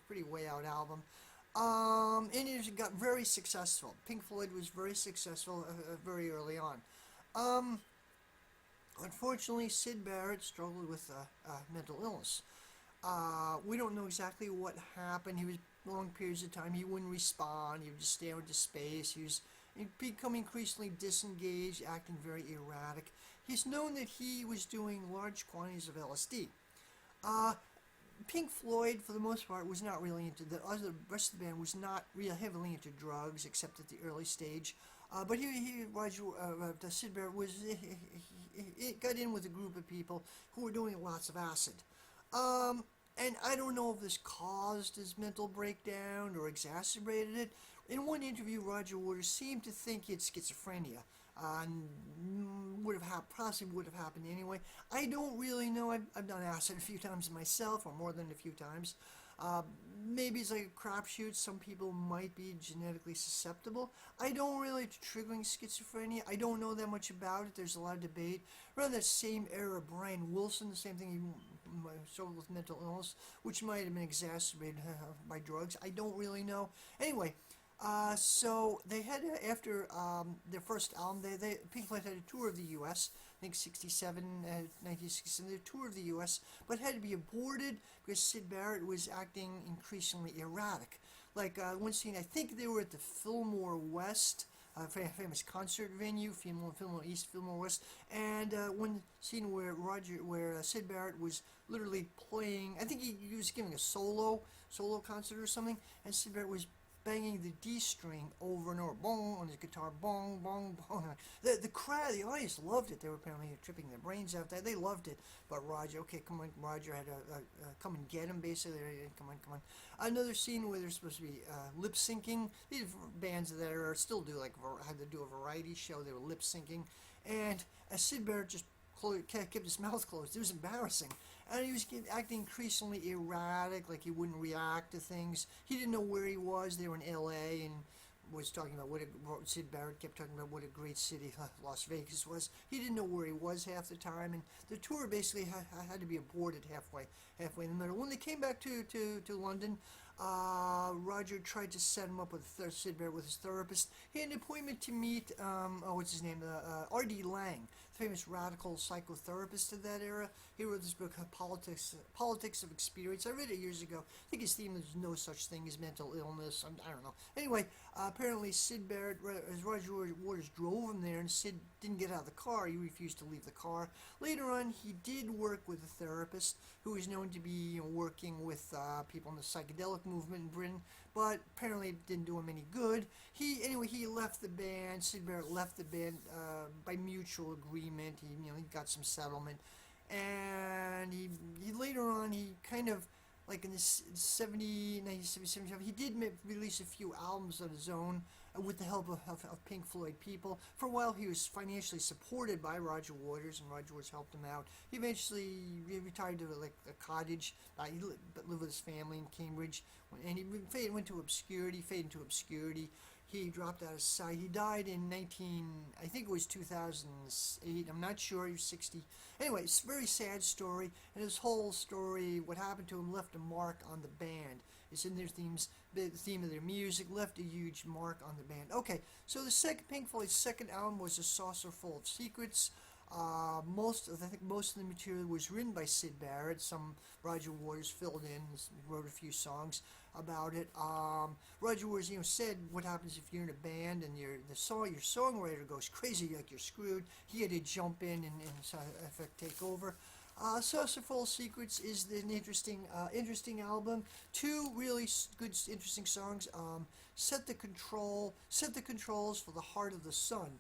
Speaker 1: pretty way out album. And it got very successful. Pink Floyd was very successful very early on. Um, Unfortunately, Syd Barrett struggled with mental illness. We don't know exactly what happened. He was long periods of time he wouldn't respond. He would just stare into space. He'd become increasingly disengaged, acting very erratic. He's known that he was doing large quantities of LSD. Uh, Pink Floyd, for the most part, was not really into the rest of the band was not real heavily into drugs, except at the early stage. But Syd Barrett he got in with a group of people who were doing lots of acid. And I don't know if this caused his mental breakdown or exacerbated it. In one interview, Roger Waters seemed to think he had schizophrenia. Possibly would have happened anyway. I don't really know. I've done acid a few times myself, or more than a few times. Maybe it's like a crapshoot. Some people might be genetically susceptible. I don't really triggering schizophrenia. I don't know that much about it. There's a lot of debate. Around that same era, Brian Wilson, the same thing, he struggled with mental illness, which might have been exacerbated by drugs. I don't really know. Anyway, so they had after their first album, Pink Floyd had a tour of the U.S. I think 1967, they had a tour of the U.S., but had to be aborted because Syd Barrett was acting increasingly erratic. Like one scene, I think they were at the Fillmore West, famous concert venue, Fillmore East, Fillmore West, and one scene where Syd Barrett was literally playing. I think he was giving a solo concert or something, and Syd Barrett was banging the D string over and over, bong, on his guitar, bong, bong, bong. The crowd, the audience loved it. They were apparently tripping their brains out there. They loved it. But Roger, Roger had to come and get him, basically. Come on. Another scene where there's supposed to be lip syncing. These bands that are still had to do a variety show. They were lip syncing. And Syd Barrett just kept his mouth closed. It was embarrassing. And he was acting increasingly erratic, like he wouldn't react to things. He didn't know where he was. They were in L.A. and was talking about Syd Barrett kept talking about what a great city Las Vegas was. He didn't know where he was half the time, and the tour basically had to be aborted halfway in the middle. When they came back to London, Roger tried to set him up with Syd Barrett with his therapist. He had an appointment to meet, what's his name, R.D. Laing, the famous radical psychotherapist of that era. He wrote this book, Politics of Experience. I read it years ago. I think his theme is no such thing as mental illness. I don't know. Anyway, apparently Syd Barrett, as Roger Waters drove him there, and Syd didn't get out of the car. He refused to leave the car. Later on, he did work with a therapist who is known to be working with people in the psychedelic movement in Britain, but apparently it didn't do him any good. He left the band. Syd Barrett left the band by mutual agreement. He got some settlement, and he later on he kind of, like in the 1975, he did release a few albums on his own with the help of Pink Floyd people. For a while, he was financially supported by Roger Waters, and Roger Waters helped him out. He eventually retired to a cottage. He lived with his family in Cambridge, and he faded into obscurity. He dropped out of sight. He died in I think it was 2008. I'm not sure. He was 60. Anyway, it's a very sad story, and his whole story, what happened to him, left a mark on the band. It's in their themes, the theme of their music, left a huge mark on the band. Okay, so the Pink Floyd's second album was A Saucer Full of Secrets. I think most of the material was written by Syd Barrett. Some Roger Waters filled in, wrote a few songs about it. Roger Waters, said what happens if you're in a band and your songwriter goes crazy, like you're screwed. He had to jump in and take over. Saucer Full of Secrets is an interesting album. Two really good, interesting songs. Set the Controls for the Heart of the Sun.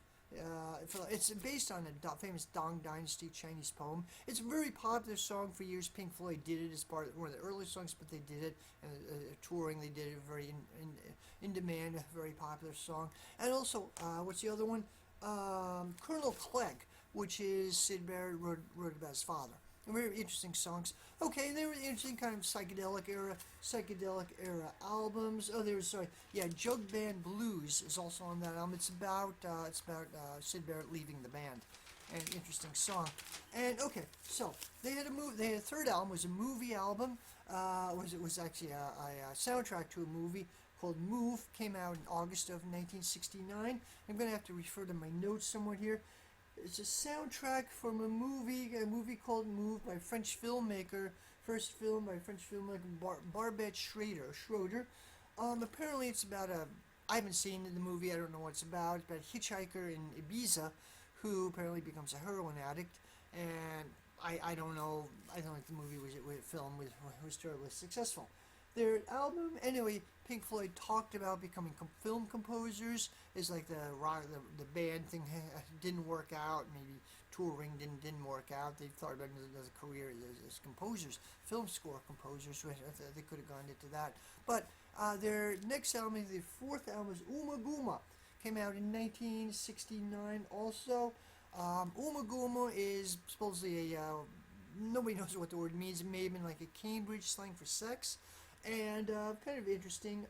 Speaker 1: It's based on a famous Tang Dynasty Chinese poem. It's a very popular song for years. Pink Floyd did it as part of one of the early songs, but they did it touring. They did it very in demand, a very popular song. And also, what's the other one? Colonel Clegg, which is Sid Barrett wrote about his father. Very interesting songs. Okay, they were interesting kind of psychedelic era albums. Oh, Jug Band Blues is also on that album. It's about Sid Barrett leaving the band. An interesting song. And okay, so they had a movie. Their third album was a movie album. It was actually a soundtrack to a movie called Move. Came out in August of 1969. I'm going to have to refer to my notes somewhat here. It's a soundtrack from a movie called Move by French filmmaker. First film by French filmmaker Barbet Schroeder. Apparently it's about I haven't seen the movie. I don't know what it's about. It's about a hitchhiker in Ibiza who apparently becomes a heroin addict, and I don't know. I don't think the movie was terribly successful. Their album, anyway, Pink Floyd talked about becoming film composers. It's like the band thing didn't work out. Maybe touring didn't work out. They thought about another career as composers, film score composers. They could have gone into that. But their next album, their fourth album, is Uma Guma. Came out in 1969 also. Uma Guma is supposedly nobody knows what the word means. It may have been like a Cambridge slang for sex. And kind of interesting.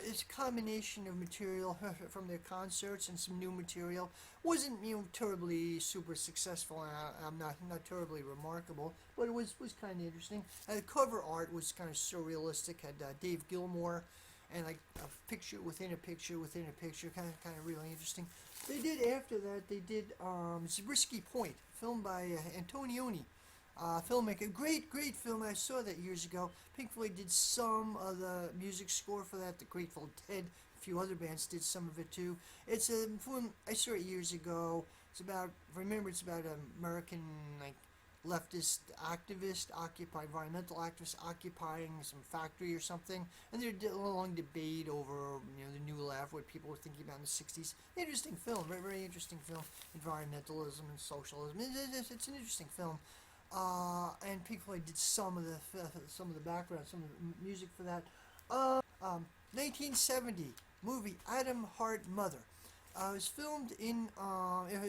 Speaker 1: It's a combination of material from their concerts and some new material. Wasn't terribly super successful. Not terribly remarkable, but it was kind of interesting. The cover art was kind of surrealistic. Had Dave Gilmour, and like a picture within a picture within a picture. Kind of really interesting. They did after that. They did Zabriskie Point, filmed by Antonioni. Filmmaker, great film. I saw that years ago. Pink Floyd did some of the music score for that. The Grateful Dead, a few other bands did some of it too. It's a film I saw it years ago. It's about an American leftist environmental activist occupying some factory or something, and there's a long debate over the New Left, what people were thinking about in the '60s. Interesting film, very interesting film. Environmentalism and socialism. It's an interesting film. And Pink Floyd did some of the background, some of the music for that. 1970 movie Adam Hart Mother. It was filmed it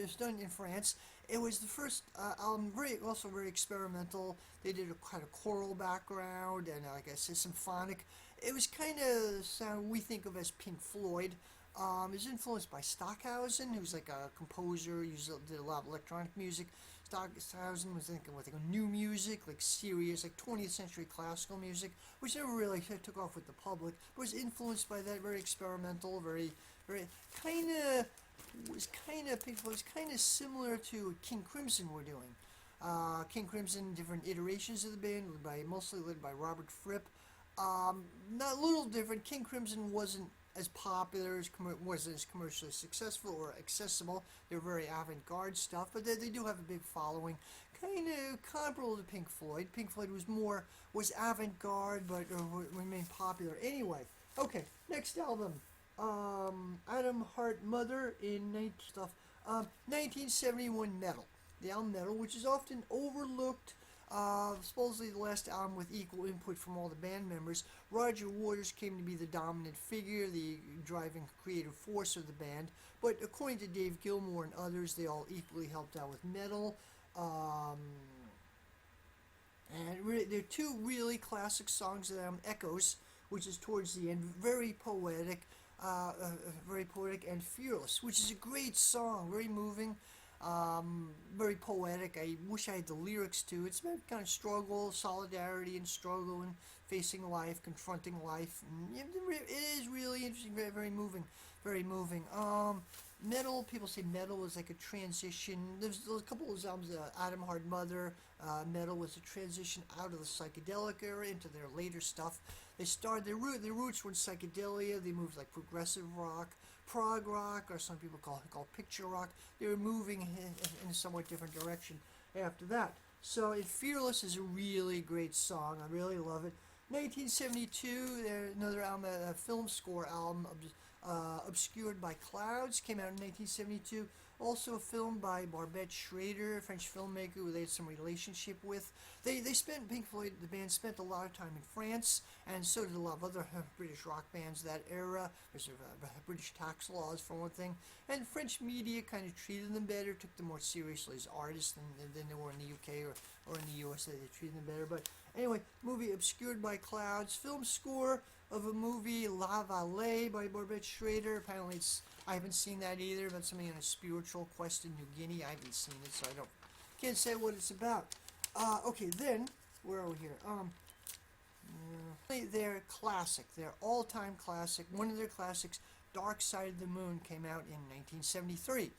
Speaker 1: was done in France. It was the first album, very experimental. They did a kind of choral background and like I said, symphonic. It was kind of sound we think of as Pink Floyd. It was influenced by Stockhausen, who's like a composer, did a lot of electronic music. Stockhausen was thinking with new music, like serious, like 20th century classical music, which never really took off with the public, but was influenced by that, very experimental, very Pink Floyd was kind of similar to King Crimson were doing. King Crimson, different iterations of the band, mostly led by Robert Fripp. Not a little different. King Crimson wasn't as popular, wasn't as commercially successful or accessible. They're very avant-garde stuff, but they do have a big following. Kind of comparable to Pink Floyd. Pink Floyd was avant-garde, but remained popular. Anyway, okay, next album. Adam Hart Mother in 1971 Metal. The album Metal, which is often overlooked. Supposedly the last album with equal input from all the band members. Roger Waters came to be the dominant figure, the driving creative force of the band. But according to Dave Gilmour and others, they all equally helped out with Metal. And there are two really classic songs of them. Echoes, which is towards the end, very poetic and Fearless, which is a great song, very moving. Very poetic. I wish I had the lyrics too. It's about kind of struggle, solidarity and struggle and facing life, confronting life. And it is really interesting, very moving, very moving. Metal, people say Metal is like a transition. There's a couple of albums, Adam Hart Mother, Metal was a transition out of the psychedelic era into their later stuff. They started, their roots were in psychedelia, they moved like progressive rock, prog rock, or some people call picture rock. They were moving in a somewhat different direction after that. So Fearless is a really great song. I really love it. 1972, another album, a film score album, Obscured by Clouds, came out in 1972. Also a film by Barbet Schrader, a French filmmaker who they had some relationship with. They spent, Pink Floyd, the band spent a lot of time in France, and so did a lot of other British rock bands that era. There's British tax laws for one thing, and French media kind of treated them better, took them more seriously as artists than they were in the UK or in the US. They treated them better. But anyway, movie Obscured by Clouds, film score of a movie La Vallée by Barbet Schrader. Apparently I haven't seen that either, but something on a spiritual quest in New Guinea. I haven't seen it, so can't say what it's about. Okay, then, where are we here? Their classic, their all-time classic, one of their classics, Dark Side of the Moon, came out in 1973.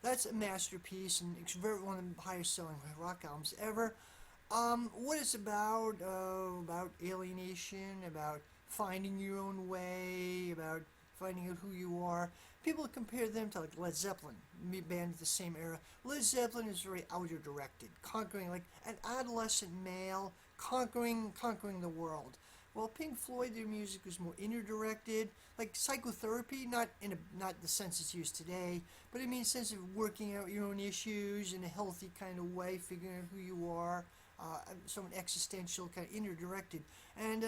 Speaker 1: That's a masterpiece, and it's one of the highest-selling rock albums ever. What it's about alienation, about finding your own way, about finding out who you are. People compare them to like Led Zeppelin, band of the same era. Led Zeppelin is very outer directed, conquering like an adolescent male, conquering the world. While Pink Floyd, their music was more inner directed, like psychotherapy, not the sense it's used today, but it means sense of working out your own issues in a healthy kind of way, figuring out who you are. Somewhat existential, kind of inner directed. And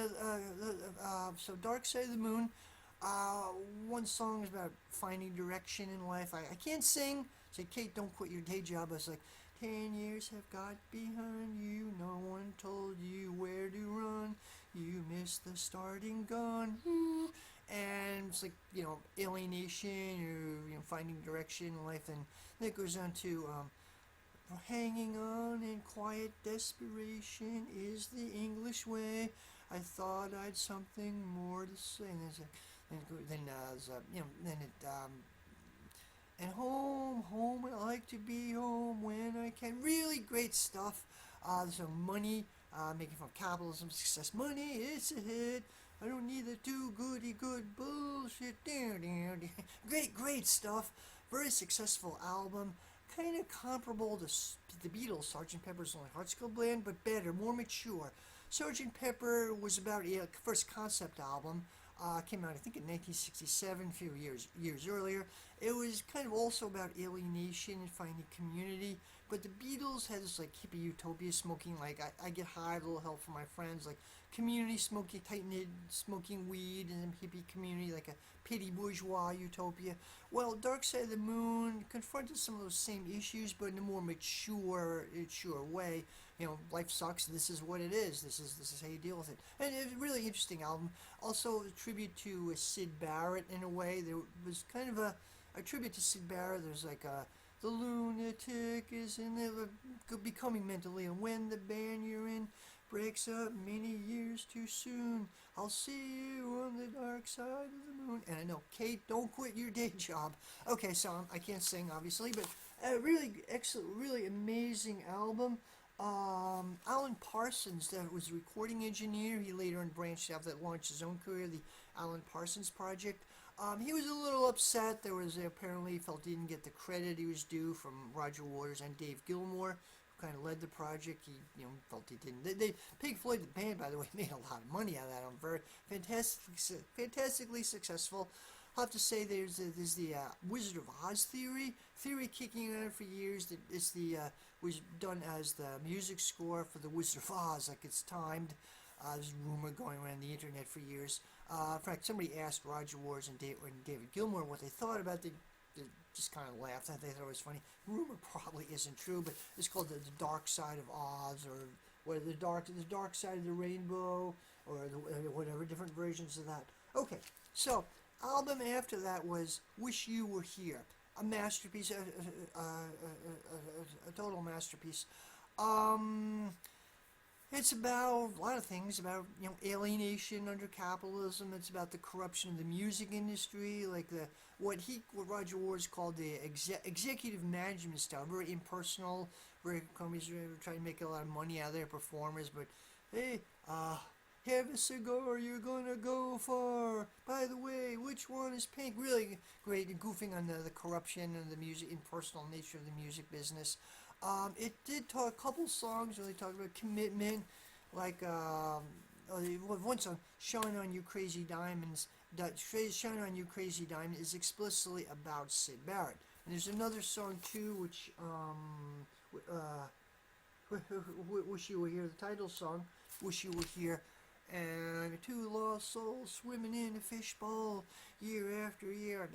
Speaker 1: so Dark Side of the Moon, one song is about finding direction in life. I can't sing. Say, Kate, don't quit your day job. I was like, 10 years have got behind you. No one told you where to run. You missed the starting gun. And it's like, alienation, or, finding direction in life. And then it goes on to, hanging on in quiet desperation is the English way. I thought I'd something more to say. And home, I like to be home when I can. Really great stuff. There's some money, making from capitalism, success, money, it's a hit. I don't need the too goody good bullshit. Great stuff. Very successful album. Kind of comparable to the Beatles, Sgt. Pepper's Lonely Hearts Club Band, but better, more mature. Sgt. Pepper was about a first concept album. Came out, I think, in 1967, a few years earlier. It was kind of also about alienation and finding community. But the Beatles had this like hippie utopia, smoking like I get high, a little help from my friends, like community smoking, tight-knit, smoking weed in a hippie community, like a petty bourgeois utopia. Well, Dark Side of the Moon confronted some of those same issues, but in a more mature way. Life sucks. This is what it is. This is how you deal with it. And it's a really interesting album. Also, a tribute to Syd Barrett in a way. There was kind of a tribute to Syd Barrett. There's like the lunatic is in there, becoming mentally, and when the band you're in breaks up many years too soon, I'll see you on the dark side of the moon. And I know, Kate, don't quit your day job. Okay, so I can't sing, obviously, but a really excellent, really amazing album. Alan Parsons, that was a recording engineer. He later on branched out, that launched his own career, the Alan Parsons Project. He was a little upset. There was apparently, he felt he didn't get the credit he was due from Roger Waters and Dave Gilmour, who kind of led the project. He felt he didn't. Pink Floyd, the band, by the way, made a lot of money out of that. Very fantastically successful. I'll have to say there's the Wizard of Oz theory kicking around for years that was done as the music score for the Wizard of Oz, like it's timed. There's a rumor going around the internet for years. In fact, somebody asked Roger Waters and David Gilmour what they thought about it. They just kind of laughed. They thought it was funny. Rumor probably isn't true, but it's called the Dark Side of Oz, or the dark side of the rainbow, or whatever, different versions of that. Okay, so album after that was Wish You Were Here, a masterpiece, a total masterpiece. It's about a lot of things, about alienation under capitalism. It's about the corruption of the music industry, like what Roger Waters called the executive management style, very impersonal. Very companies are trying to make a lot of money out of their performers, but hey, have a cigar, you're gonna go far. By the way, which one is pink? Really great, goofing on the corruption and the music, impersonal nature of the music business. It did talk, a couple songs really talk about commitment, like one song, "Shine on You Crazy Diamonds." That "Shine on You Crazy Diamond" is explicitly about Syd Barrett. And there's another song too, which Wish You Were Here, the title song, Wish You Were Here. And two lost souls swimming in a fishbowl year after year.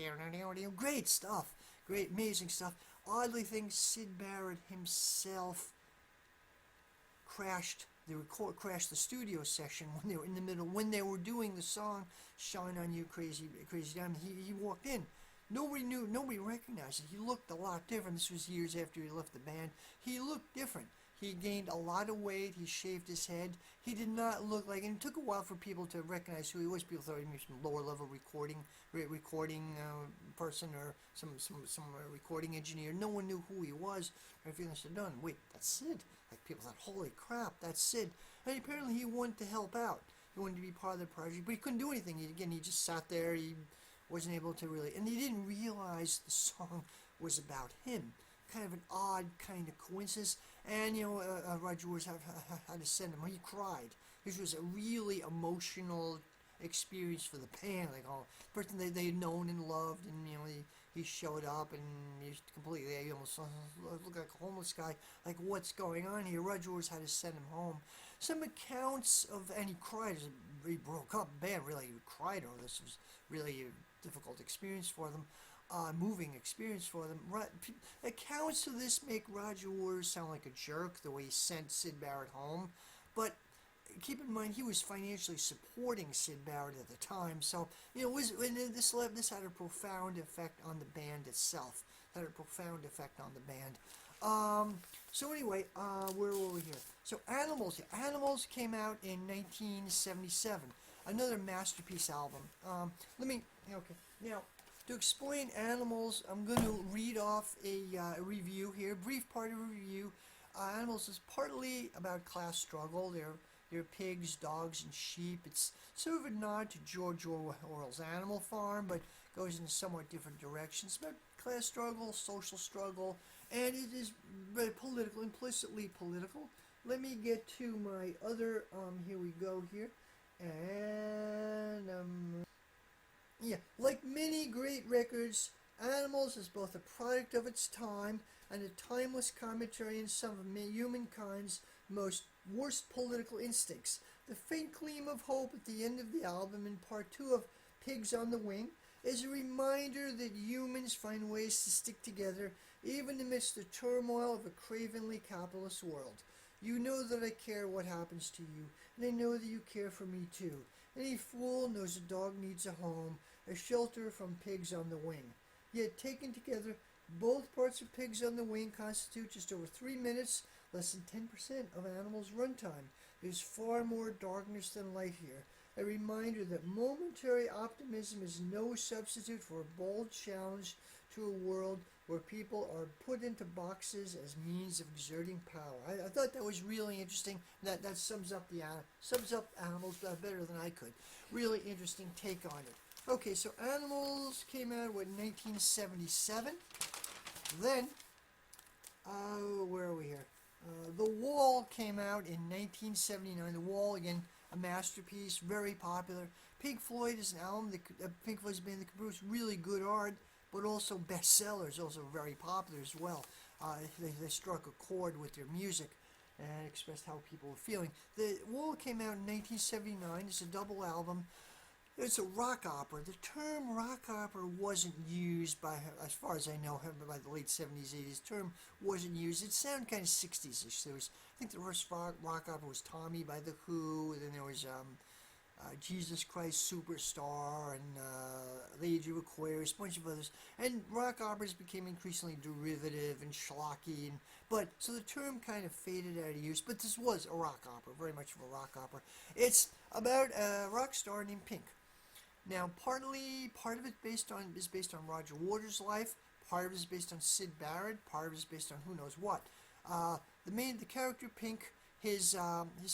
Speaker 1: Great stuff. Great, amazing stuff. Oddly thing, Syd Barrett himself crashed crashed the studio session when they were in the middle, when they were doing the song Shine On You Crazy Diamond. He walked in. Nobody recognized it. He looked a lot different. This was years after he left the band. He looked different. He gained a lot of weight. He shaved his head. He did not look like, and it took a while for people to recognize who he was. People thought he was some lower level recording person or some recording engineer. No one knew who he was. I feel said, "No, wait, that's Syd." Like people thought, "Holy crap, that's Syd." And apparently he wanted to help out. He wanted to be part of the project, but he couldn't do anything. He just sat there. He wasn't able to really, and he didn't realize the song was about him. Kind of an odd kind of coincidence. And Roger Waters had to send him. He cried. This was a really emotional experience for the band. Like person they had known and loved, and he showed up and he's completely. He almost looked like a homeless guy. Like what's going on here? Roger Waters had to send him home. Some accounts of, and he cried. He broke up. The band really cried over this. It was really a difficult experience for them. Moving experience for them. Accounts of this make Roger Waters sound like a jerk, the way he sent Syd Barrett home. But keep in mind, he was financially supporting Syd Barrett at the time, so this had a profound effect on the band itself. Had a profound effect on the band. So anyway, where were we here? So Animals. Animals came out in 1977. Another masterpiece album. Now, to explain Animals, I'm going to read off a review here, a brief part of a review. Animals is partly about class struggle. They're pigs, dogs, and sheep. It's sort of a nod to George Orwell's Animal Farm, but goes in somewhat different directions. It's about class struggle, social struggle, and it is very political, implicitly political. Let me get to my other, here we go here. And, like many great records, Animals is both a product of its time and a timeless commentary on some of humankind's most worst political instincts. The faint gleam of hope at the end of the album in part 2 of Pigs on the Wing is a reminder that humans find ways to stick together even amidst the turmoil of a cravenly capitalist world. You know that I care what happens to you, and I know that you care for me too. Any fool knows a dog needs a home, a shelter from Pigs on the Wing. Yet taken together, both parts of Pigs on the Wing constitute just over 3 minutes, less than 10% of Animals' runtime. There's far more darkness than light here. A reminder that momentary optimism is no substitute for a bold challenge to a world where people are put into boxes as means of exerting power. I thought that was really interesting. That sums up Animals better than I could. Really interesting take on it. Okay, so Animals came out in 1977. Then, where are we here? The Wall came out in 1979. The Wall, again, a masterpiece, very popular. Pink Floyd is an album. Pink Floyd's band that produced really good art, but also bestsellers, also very popular as well. They struck a chord with their music and expressed how people were feeling. The Wall came out in 1979. It's a double album. It's a rock opera. The term rock opera wasn't used as far as I know, by the late 70s, 80s. The term wasn't used. It sounded kind of 60s-ish. I think the first rock opera was Tommy by The Who, and then there was Jesus Christ Superstar, and The Age of Aquarius, a bunch of others. And rock operas became increasingly derivative and schlocky, so the term kind of faded out of use, but this was a rock opera, very much of a rock opera. It's about a rock star named Pink. Now, part of it is based on Roger Waters' life. Part of it is based on Syd Barrett. Part of it is based on who knows what. The character Pink, his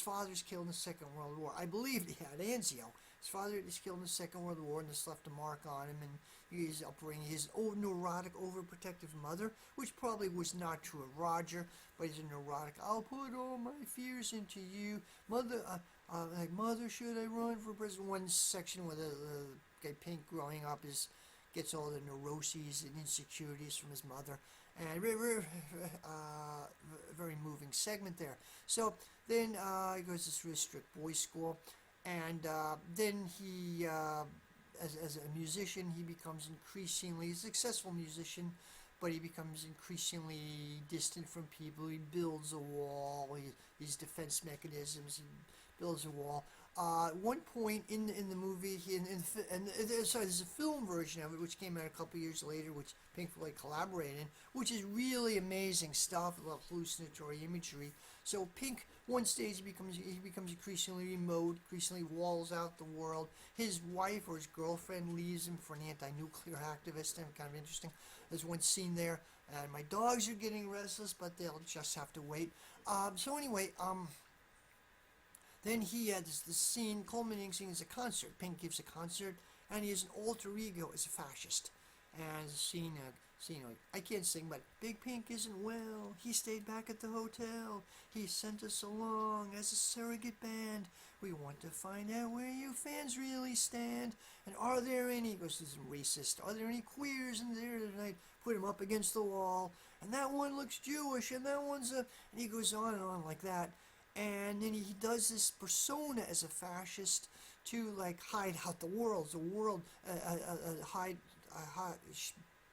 Speaker 1: father's killed in the Second World War. I believe he had Anzio. His father is killed in the Second World War, and this left a mark on him. And his upbringing, his neurotic, overprotective mother, which probably was not true of Roger, but he's a neurotic. I'll put all my fears into you, mother. Mother, should I run for president? One section where the guy Pink growing up is gets all the neuroses and insecurities from his mother. And very moving segment there. So then he goes to this really strict boys' school, and then he, as a musician, he becomes increasingly a successful musician, but he becomes increasingly distant from people. He builds a wall. His defense mechanisms. He builds a wall. At one point in the movie, sorry, there's a film version of it which came out a couple years later, which Pink Floyd collaborated in, which is really amazing stuff, a lot of hallucinatory imagery. So Pink, one stage he becomes increasingly remote, increasingly walls out the world. His wife or his girlfriend leaves him for an anti-nuclear activist, and kind of interesting. There's one scene there, and my dogs are getting restless, but they'll just have to wait. So anyway, then he had this scene, culminating scene is a concert. Pink gives a concert, and he has an alter ego as a fascist. And the scene, like, I can't sing, but Big Pink isn't well. He stayed back at the hotel. He sent us along as a surrogate band. We want to find out where you fans really stand. And are there any, he goes, this is racist, are there any queers in there tonight? Put him up against the wall. And that one looks Jewish, and that one's a, and he goes on and on like that. And then he does this persona as a fascist to like hide out the world.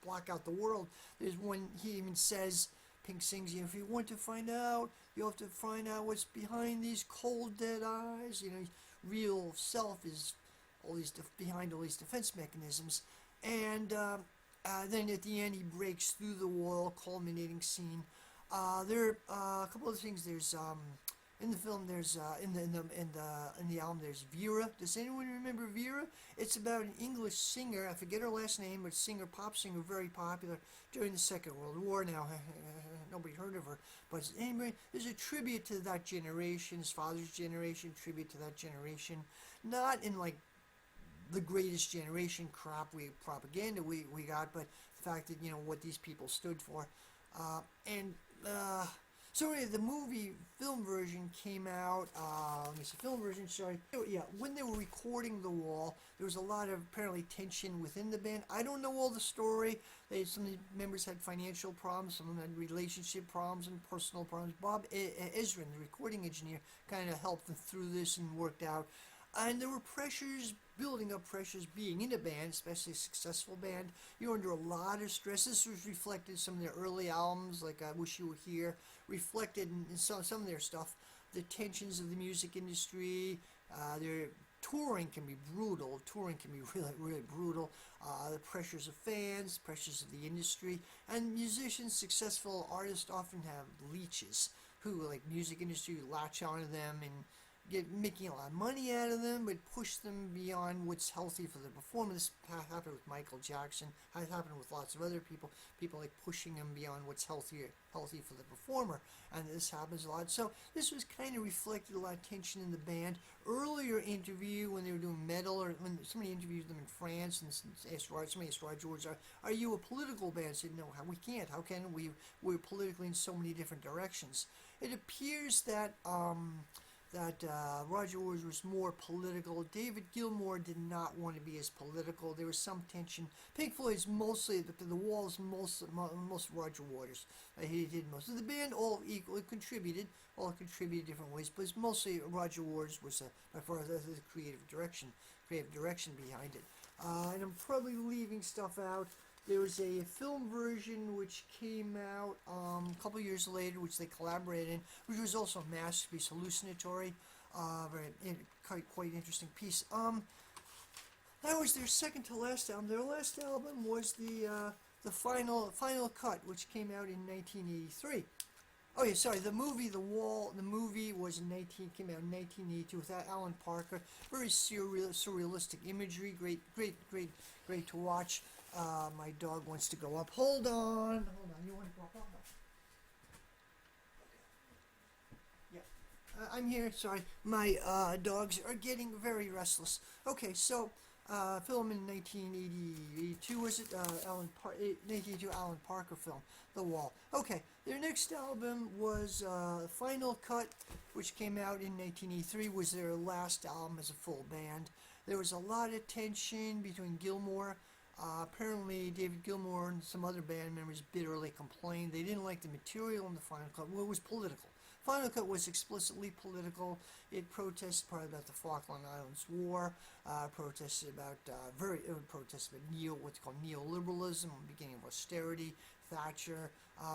Speaker 1: Block out the world. There's one he even says, Pink sings, if you want to find out, you have to find out what's behind these cold dead eyes. His real self is behind all these defense mechanisms. And then at the end he breaks through the wall, culminating scene. There are a couple of things. There's in the film, there's in the album, there's Vera. Does anyone remember Vera? It's about an English singer. I forget her last name, but pop singer, very popular during the Second World War. Now nobody heard of her, but anyway, there's a tribute to that generation, his father's generation, tribute to that generation. Not in like the greatest generation propaganda we got, but the fact that what these people stood for, So anyway, the movie film version came out, when they were recording The Wall, there was a lot of apparently tension within the band. I don't know all the story. Some of the members had financial problems, some of them had relationship problems and personal problems. Bob Ezrin, the recording engineer, kind of helped them through this and worked out. And there were building up pressures being in a band, especially a successful band. You're under a lot of stress. This was reflected in some of their early albums, like I Wish You Were Here, reflected in some of their stuff. The tensions of the music industry, their touring can be brutal. Touring can be really, really brutal. The pressures of fans, pressures of the industry. And musicians, successful artists often have leeches who, like music industry, latch onto them and making a lot of money out of them, but push them beyond what's healthy for the performer. This happened with Michael Jackson. It happened with lots of other people. People like pushing them beyond what's healthy for the performer, and this happens a lot. So this was kind of reflected a lot of tension in the band. Earlier interview when they were doing metal, or when somebody interviewed them in France, and somebody asked Roger Waters, "Are you a political band?" I said, "No, we can't. How can we? We're politically in so many different directions." It appears that Roger Waters was more political. David Gilmour did not want to be as political. There was some tension. Pink Floyd's mostly, the Wall's most Roger Waters. He did most of the band, all equally contributed different ways, but it's mostly Roger Waters was by far the creative direction behind it. And I'm probably leaving stuff out. There was a film version which came out a couple years later, which they collaborated in, which was also a masterpiece, hallucinatory, quite interesting piece. That was their second to last album. Their last album was the final cut, which came out in 1983. Oh yeah, sorry. The movie The Wall. The movie came out in 1982 with Alan Parker. Very surrealistic imagery. Great to watch. My dog wants to go up. Hold on. You want to go up? Hold on. Yeah. I'm here. Sorry. My dogs are getting very restless. Okay, so film in 1982, was it? 1982 Alan Parker film, The Wall. Okay, their next album was Final Cut, which came out in 1983, was their last album as a full band. There was a lot of tension between Gilmour Apparently, David Gilmour and some other band members bitterly complained they didn't like the material in the final cut. Well, it was political. Final cut was explicitly political. It protested part about the Falkland Islands War, protested about protested about what's called neoliberalism, beginning of austerity, Thatcher,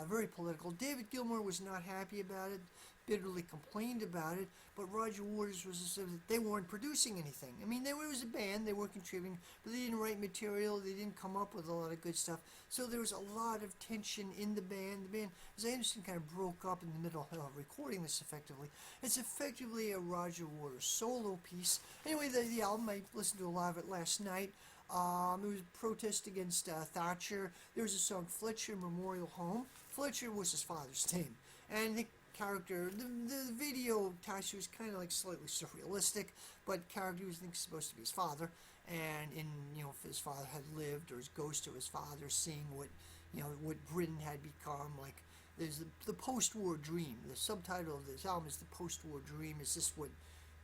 Speaker 1: very political. David Gilmour was not happy about it, bitterly complained about it, but Roger Waters was said that they weren't producing anything. I mean, there was a band, they were contributing, but they didn't write material, they didn't come up with a lot of good stuff. So there was a lot of tension in the band. The band, as I understand, kind of broke up in the middle of recording this effectively. It's effectively a Roger Waters solo piece. Anyway, the album, I listened to a lot of it last night. It was a protest against Thatcher. There was a song, Fletcher Memorial Home. Fletcher was his father's name. And the character, the video attached was kind of like slightly surrealistic, but character was supposed to be his father. And if his father had lived, or his ghost of his father, seeing what Britain had become, like there's the post-war dream. The subtitle of this album is The Post-War Dream. Is this what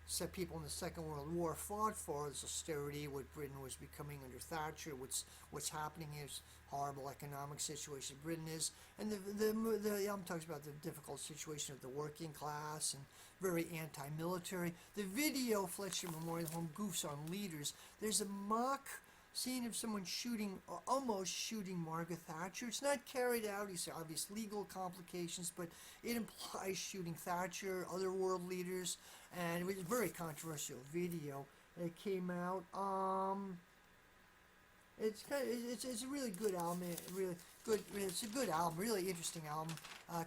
Speaker 1: set people in the Second World War fought for? This austerity, what Britain was becoming under Thatcher, what's happening is horrible economic situation Britain is, and the album talks about the difficult situation of the working class and very anti-military. The video, Fletcher Memorial Home, goofs on leaders. There's a mock scene of someone shooting, or almost shooting, Margaret Thatcher. It's not carried out. You see obvious legal complications, but it implies shooting Thatcher, other world leaders, and it was a very controversial video. It came out. It's a really good album. Really good. It's a good album. Really interesting album.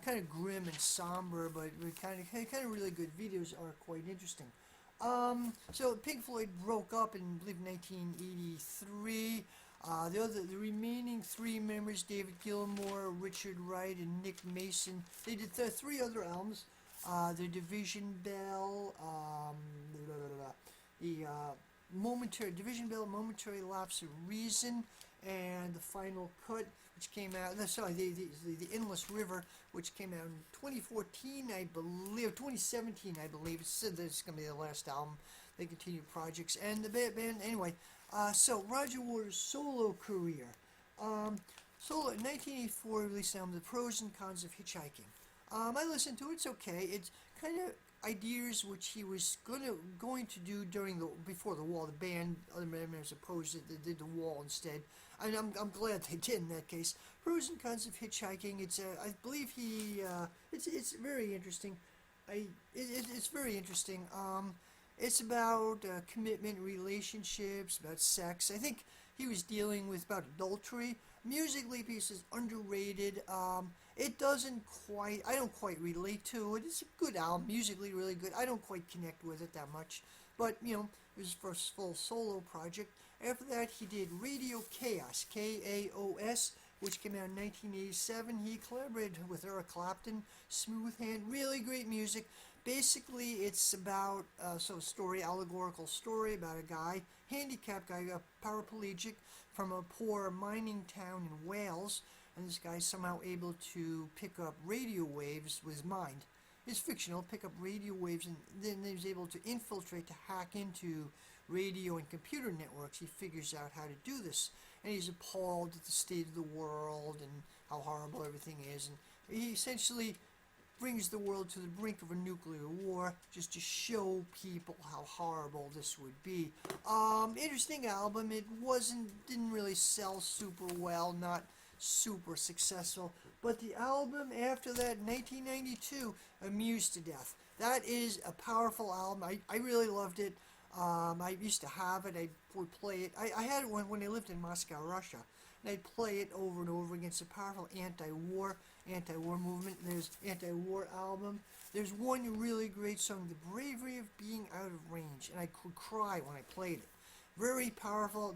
Speaker 1: Kind of grim and somber, but kind of really good. Videos are quite interesting. So Pink Floyd broke up in, I believe, 1983. The remaining three members, David Gilmour, Richard Wright, and Nick Mason, they did three other albums. The Division Bell, Momentary Lapse of Reason, and the Final Cut, which came out, the Endless River, which came out in 2014, I believe, 2017, I believe. It said that it's going to be the last album. They continue projects, and the band, anyway, so Roger Waters' solo career. Solo, in 1984, released the album The Pros and Cons of Hitchhiking. I listened to it, it's okay. It's kind of ideas which he was going to do before the Wall. The band, other members opposed it. They did the Wall instead, and I'm glad they did in that case. Pros and Cons of Hitchhiking. It's I believe it's very interesting. It's very interesting. It's about commitment, relationships, about sex. I think he was dealing with about adultery. Musically, piece is underrated. It doesn't quite, I don't quite relate to it. It's a good album, musically really good. I don't quite connect with it that much, but it was his first full solo project. After that, he did Radio Chaos, K-A-O-S, which came out in 1987. He collaborated with Eric Clapton, Smooth Hand, really great music. Basically, it's about allegorical story about a guy, handicapped guy, a paraplegic from a poor mining town in Wales, and this guy's somehow able to pick up radio waves with his mind. It's fictional, pick up radio waves, and then he's able to infiltrate, to hack into radio and computer networks. He figures out how to do this, and he's appalled at the state of the world and how horrible everything is, and he essentially brings the world to the brink of a nuclear war just to show people how horrible this would be. Interesting album. It didn't really sell super well, not super successful, but the album after that, 1992, Amused to Death. That is a powerful album. I really loved it. I used to have it. I would play it. I had it when I lived in Moscow, Russia, and I'd play it over and over again. It's a powerful anti-war movement. There's anti-war album. There's one really great song, The Bravery of Being Out of Range, and I could cry when I played it. Very powerful.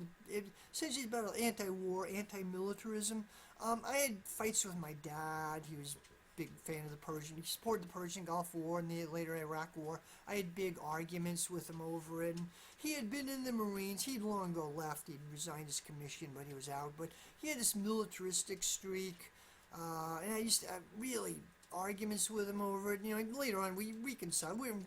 Speaker 1: Essentially about anti-war, anti-militarism. I had fights with my dad. He was a big fan of he supported the Persian Gulf War and the later Iraq War. I had big arguments with him over it. And he had been in the Marines. He'd long ago left. He'd resigned his commission, but he was out. But he had this militaristic streak. And I used to really arguments with him over it. Later on we reconciled. We were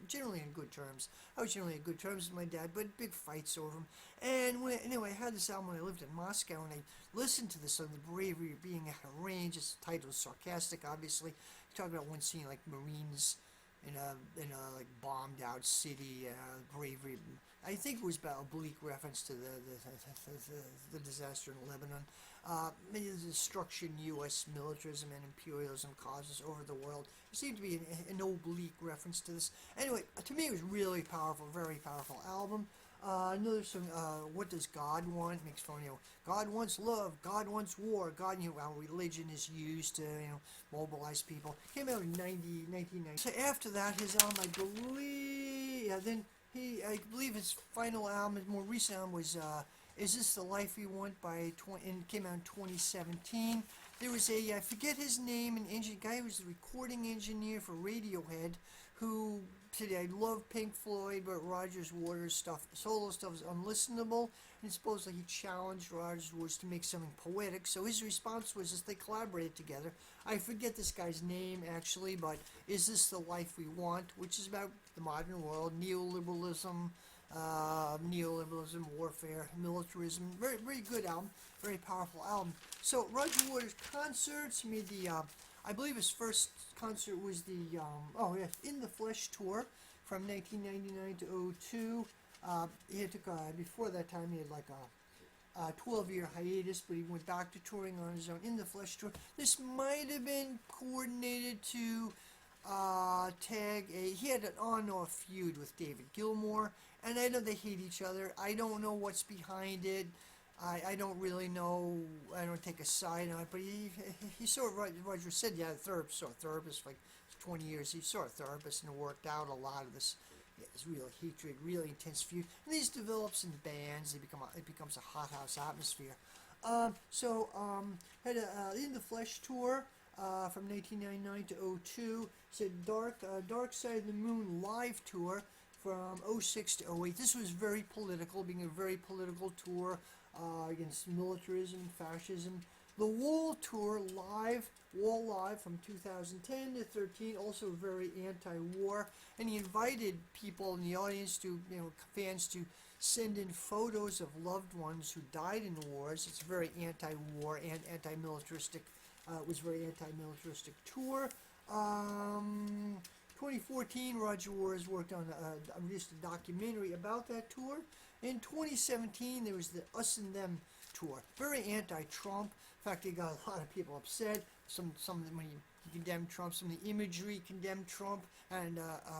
Speaker 1: generally in good terms. I was generally in good terms with my dad, but big fights over him. And anyway, I had this album when I lived in Moscow, and I listened to this song, "The Bravery of Being Out of Range." Its title is sarcastic, obviously. Talking about one scene like Marines in a like bombed out city, bravery. I think it was about a bleak reference to the disaster in Lebanon. The destruction U.S. militarism and imperialism causes over the world. There seemed to be an oblique reference to this. Anyway, to me it was really powerful, very powerful album. Another song, "What Does God Want?" makes fun, God wants love, God wants war, God, how religion is used to, mobilize people. Came out in 1990. So after that, his album, I believe, I believe his final album, his more recent album was, "Is This the Life We Want?" and came out in 2017. There was I forget his name, an guy who was the recording engineer for Radiohead, who said, "I love Pink Floyd, but Waters' stuff, solo stuff, is unlistenable." And supposedly he challenged Waters to make something poetic. So his response was, as they collaborated together, I forget this guy's name actually, but "Is This the Life We Want?" which is about the modern world, neoliberalism, warfare, militarism. Very, very good album, very powerful album. So Roger Waters' concerts, he made I believe his first concert was In the Flesh tour from 1999 to 02. He took before that time he had like a 12-year hiatus, but he went back to touring on his own. In the Flesh tour. This might have been coordinated to he had an on-off feud with David Gilmour, and I know they hate each other. I don't know what's behind it. I don't really know. I don't take a side on it, but he saw Roger said, saw a therapist for like 20 years. He saw a therapist and worked out a lot of this real hatred, really intense feud. And these develops in bands. It becomes a hothouse atmosphere. Had In the Flesh tour from 1999 to 02. Said Dark Side of the Moon live tour from 06 to 08. This was very political, being a very political tour against militarism, fascism. The Wall tour Wall Live from 2010 to 13, also very anti-war, and he invited people in the audience fans to send in photos of loved ones who died in the wars. It's very anti-war and anti-militaristic. It was a very anti-militaristic tour. 2014, Roger Waters worked on released a documentary about that tour. In 2017, there was the Us and Them tour, very anti-Trump. In fact, they got a lot of people upset. Some of them, when he condemned Trump, some of the imagery condemned Trump, and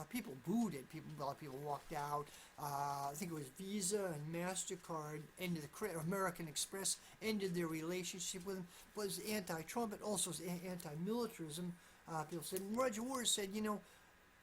Speaker 1: people booed it. A lot of people walked out. I think it was Visa and MasterCard ended American Express ended their relationship with him. But it was anti-Trump, and also was anti-militarism. People said, and Roger Waters said,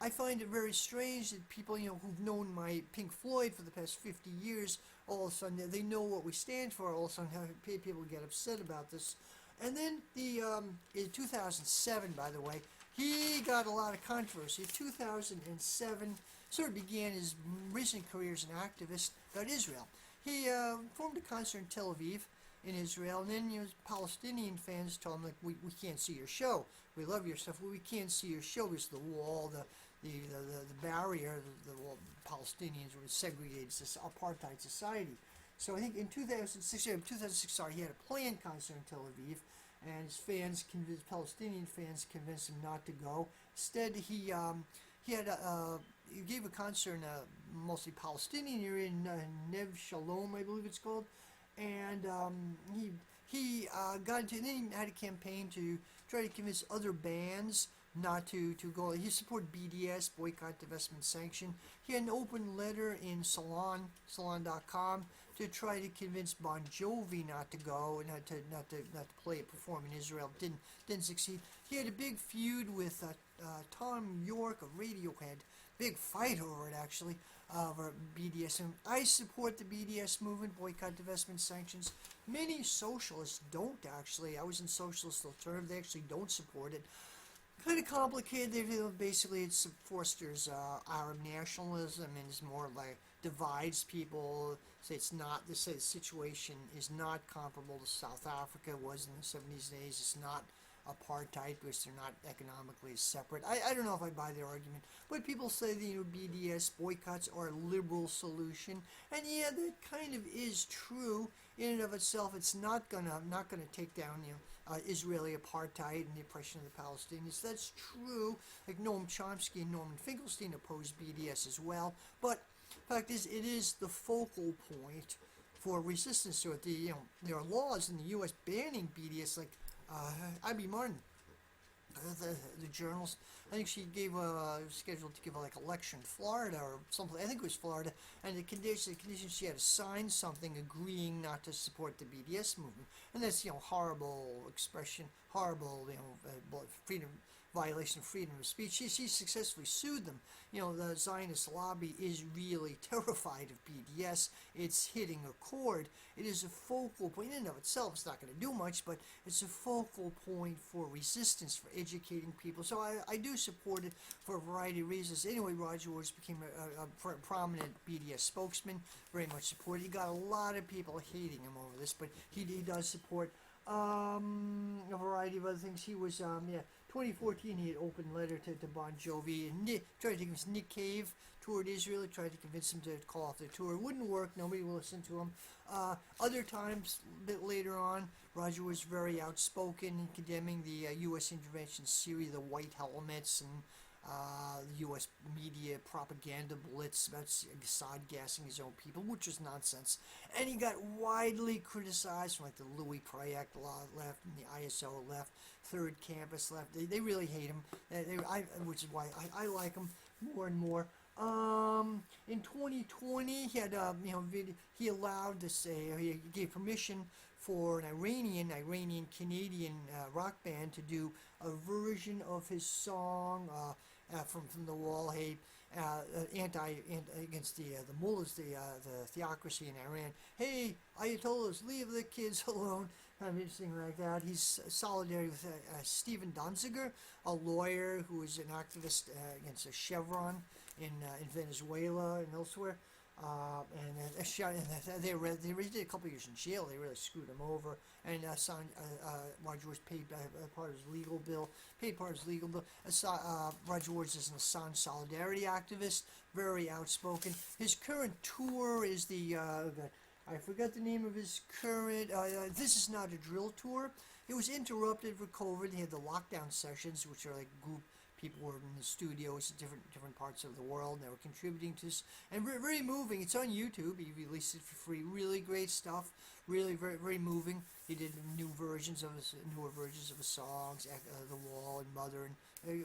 Speaker 1: I find it very strange that people, who've known my Pink Floyd for the past 50 years, all of a sudden they know what we stand for. All of a sudden, people get upset about this. And then in 2007, by the way, he got a lot of controversy. 2007 sort of began his recent career as an activist about Israel. He formed a concert in Tel Aviv, in Israel, and then Palestinian fans told him, like, we can't see your show. We love your stuff, but we can't see your show because the wall, the barrier, the Palestinians were a segregated apartheid society. So I think in 2006, he had a planned concert in Tel Aviv, and his Palestinian fans convinced him not to go. Instead, he gave a concert in a mostly Palestinian area in Nev Shalom, I believe it's called, and he got into. Then he had a campaign to try to convince other bands not to go. He supported BDS, Boycott, Divestment, Sanction. He had an open letter in Salon.com to try to convince Bon Jovi not to go, not to perform in Israel. Didn't succeed. He had a big feud with Tom York of Radiohead. Big fight over it, actually, over BDS. And I support the BDS movement, Boycott, Divestment, Sanctions. Many socialists don't, actually. I was in socialist alternative. They actually don't support it. Kind of complicated. Basically, it fosters Arab nationalism and is more like divides people. Say the situation is not comparable to South Africa was in the 70s days. It's not apartheid because they're not economically separate. I don't know if I buy their argument, but people say that, BDS boycotts are a liberal solution, and yeah, that kind of is true in and of itself. It's not gonna take down Israeli apartheid and the oppression of the Palestinians. That's true. Like Noam Chomsky and Norman Finkelstein opposed BDS as well, but the fact is, it is the focal point for resistance to it. There are laws in the U.S. banning BDS, like Abby Martin, the journalist. I think she gave scheduled to give a lecture in Florida or something. I think it was Florida, and the condition she had to sign something agreeing not to support the BDS movement, and that's horrible expression, horrible freedom. Violation of freedom of speech. She successfully sued them. The Zionist lobby is really terrified of BDS. It's hitting a chord. It is a focal point in and of itself. It's not going to do much, but it's a focal point for resistance, for educating people. So I do support it for a variety of reasons. Anyway, Roger Waters became a prominent BDS spokesman, very much supported. He got a lot of people hating him over this, but he does support a variety of other things. He was 2014, he had opened letter to Bon Jovi, and tried to take him to Nick Cave, toured Israel, tried to convince him to call off the tour. It wouldn't work, nobody will listen to him. Other times, a bit later on, Roger was very outspoken in condemning the U.S. intervention in Syria, the white helmets, and the U.S. media propaganda blitz about Assad gassing his own people, which was nonsense. And he got widely criticized from the Louis Pryack left and the ISO left, Third Campus left. They really hate him, which is why I like him more and more. In 2020, he had he allowed to say, he gave permission for an Iranian-Canadian rock band to do a version of his song from the wall, hey, against the mullahs, the theocracy in Iran. Hey, Ayatollahs, leave the kids alone. Anything like that. He's solidarity with Stephen Donziger, a lawyer who is an activist against Chevron in Venezuela and elsewhere. They did a couple of years in jail. They really screwed him over. And Roger Waters paid part of his legal bill. Roger Waters is an Assange solidarity activist, very outspoken. His current tour is I forgot the name of his current, This Is Not a Drill tour. It was interrupted for COVID. They had the lockdown sessions, which are group people were in the studios in different parts of the world, and they were contributing to this. And very moving. It's on YouTube. He released it for free. Really great stuff. Really very, very moving. He did newer versions of his songs, The Wall and Mother, and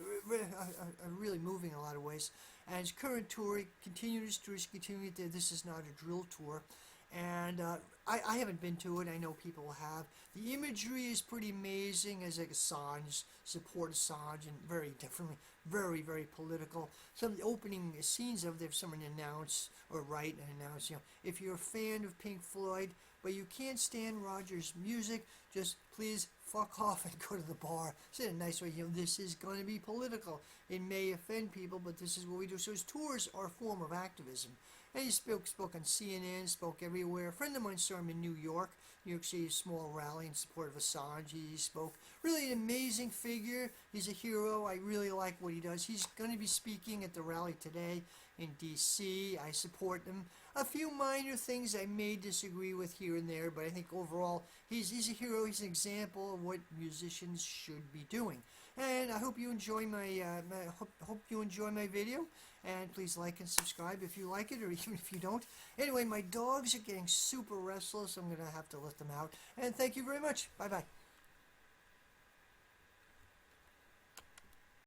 Speaker 1: really moving in a lot of ways. And his current tour, he continues to This Is Not a Drill tour. And I haven't been to it. I know people have. The imagery is pretty amazing, as Assange, support Assange, and very differently, very, very political. Some of the opening scenes of there, someone announced or write and announce, if you're a fan of Pink Floyd, but you can't stand Roger's music, just please fuck off and go to the bar. Say it in a nice way. This is going to be political. It may offend people, but this is what we do. So his tours are a form of activism. And he spoke on CNN, spoke everywhere. A friend of mine saw him in New York City, a small rally in support of Assange. He spoke. Really an amazing figure. He's a hero. I really like what he does. He's going to be speaking at the rally today in D.C. I support him. A few minor things I may disagree with here and there, but I think overall he's a hero. He's an example of what musicians should be doing. And I hope you enjoy hope you enjoy my video. And please like and subscribe if you like it, or even if you don't. Anyway, my dogs are getting super restless. I'm going to have to let them out. And thank you very much. Bye-bye.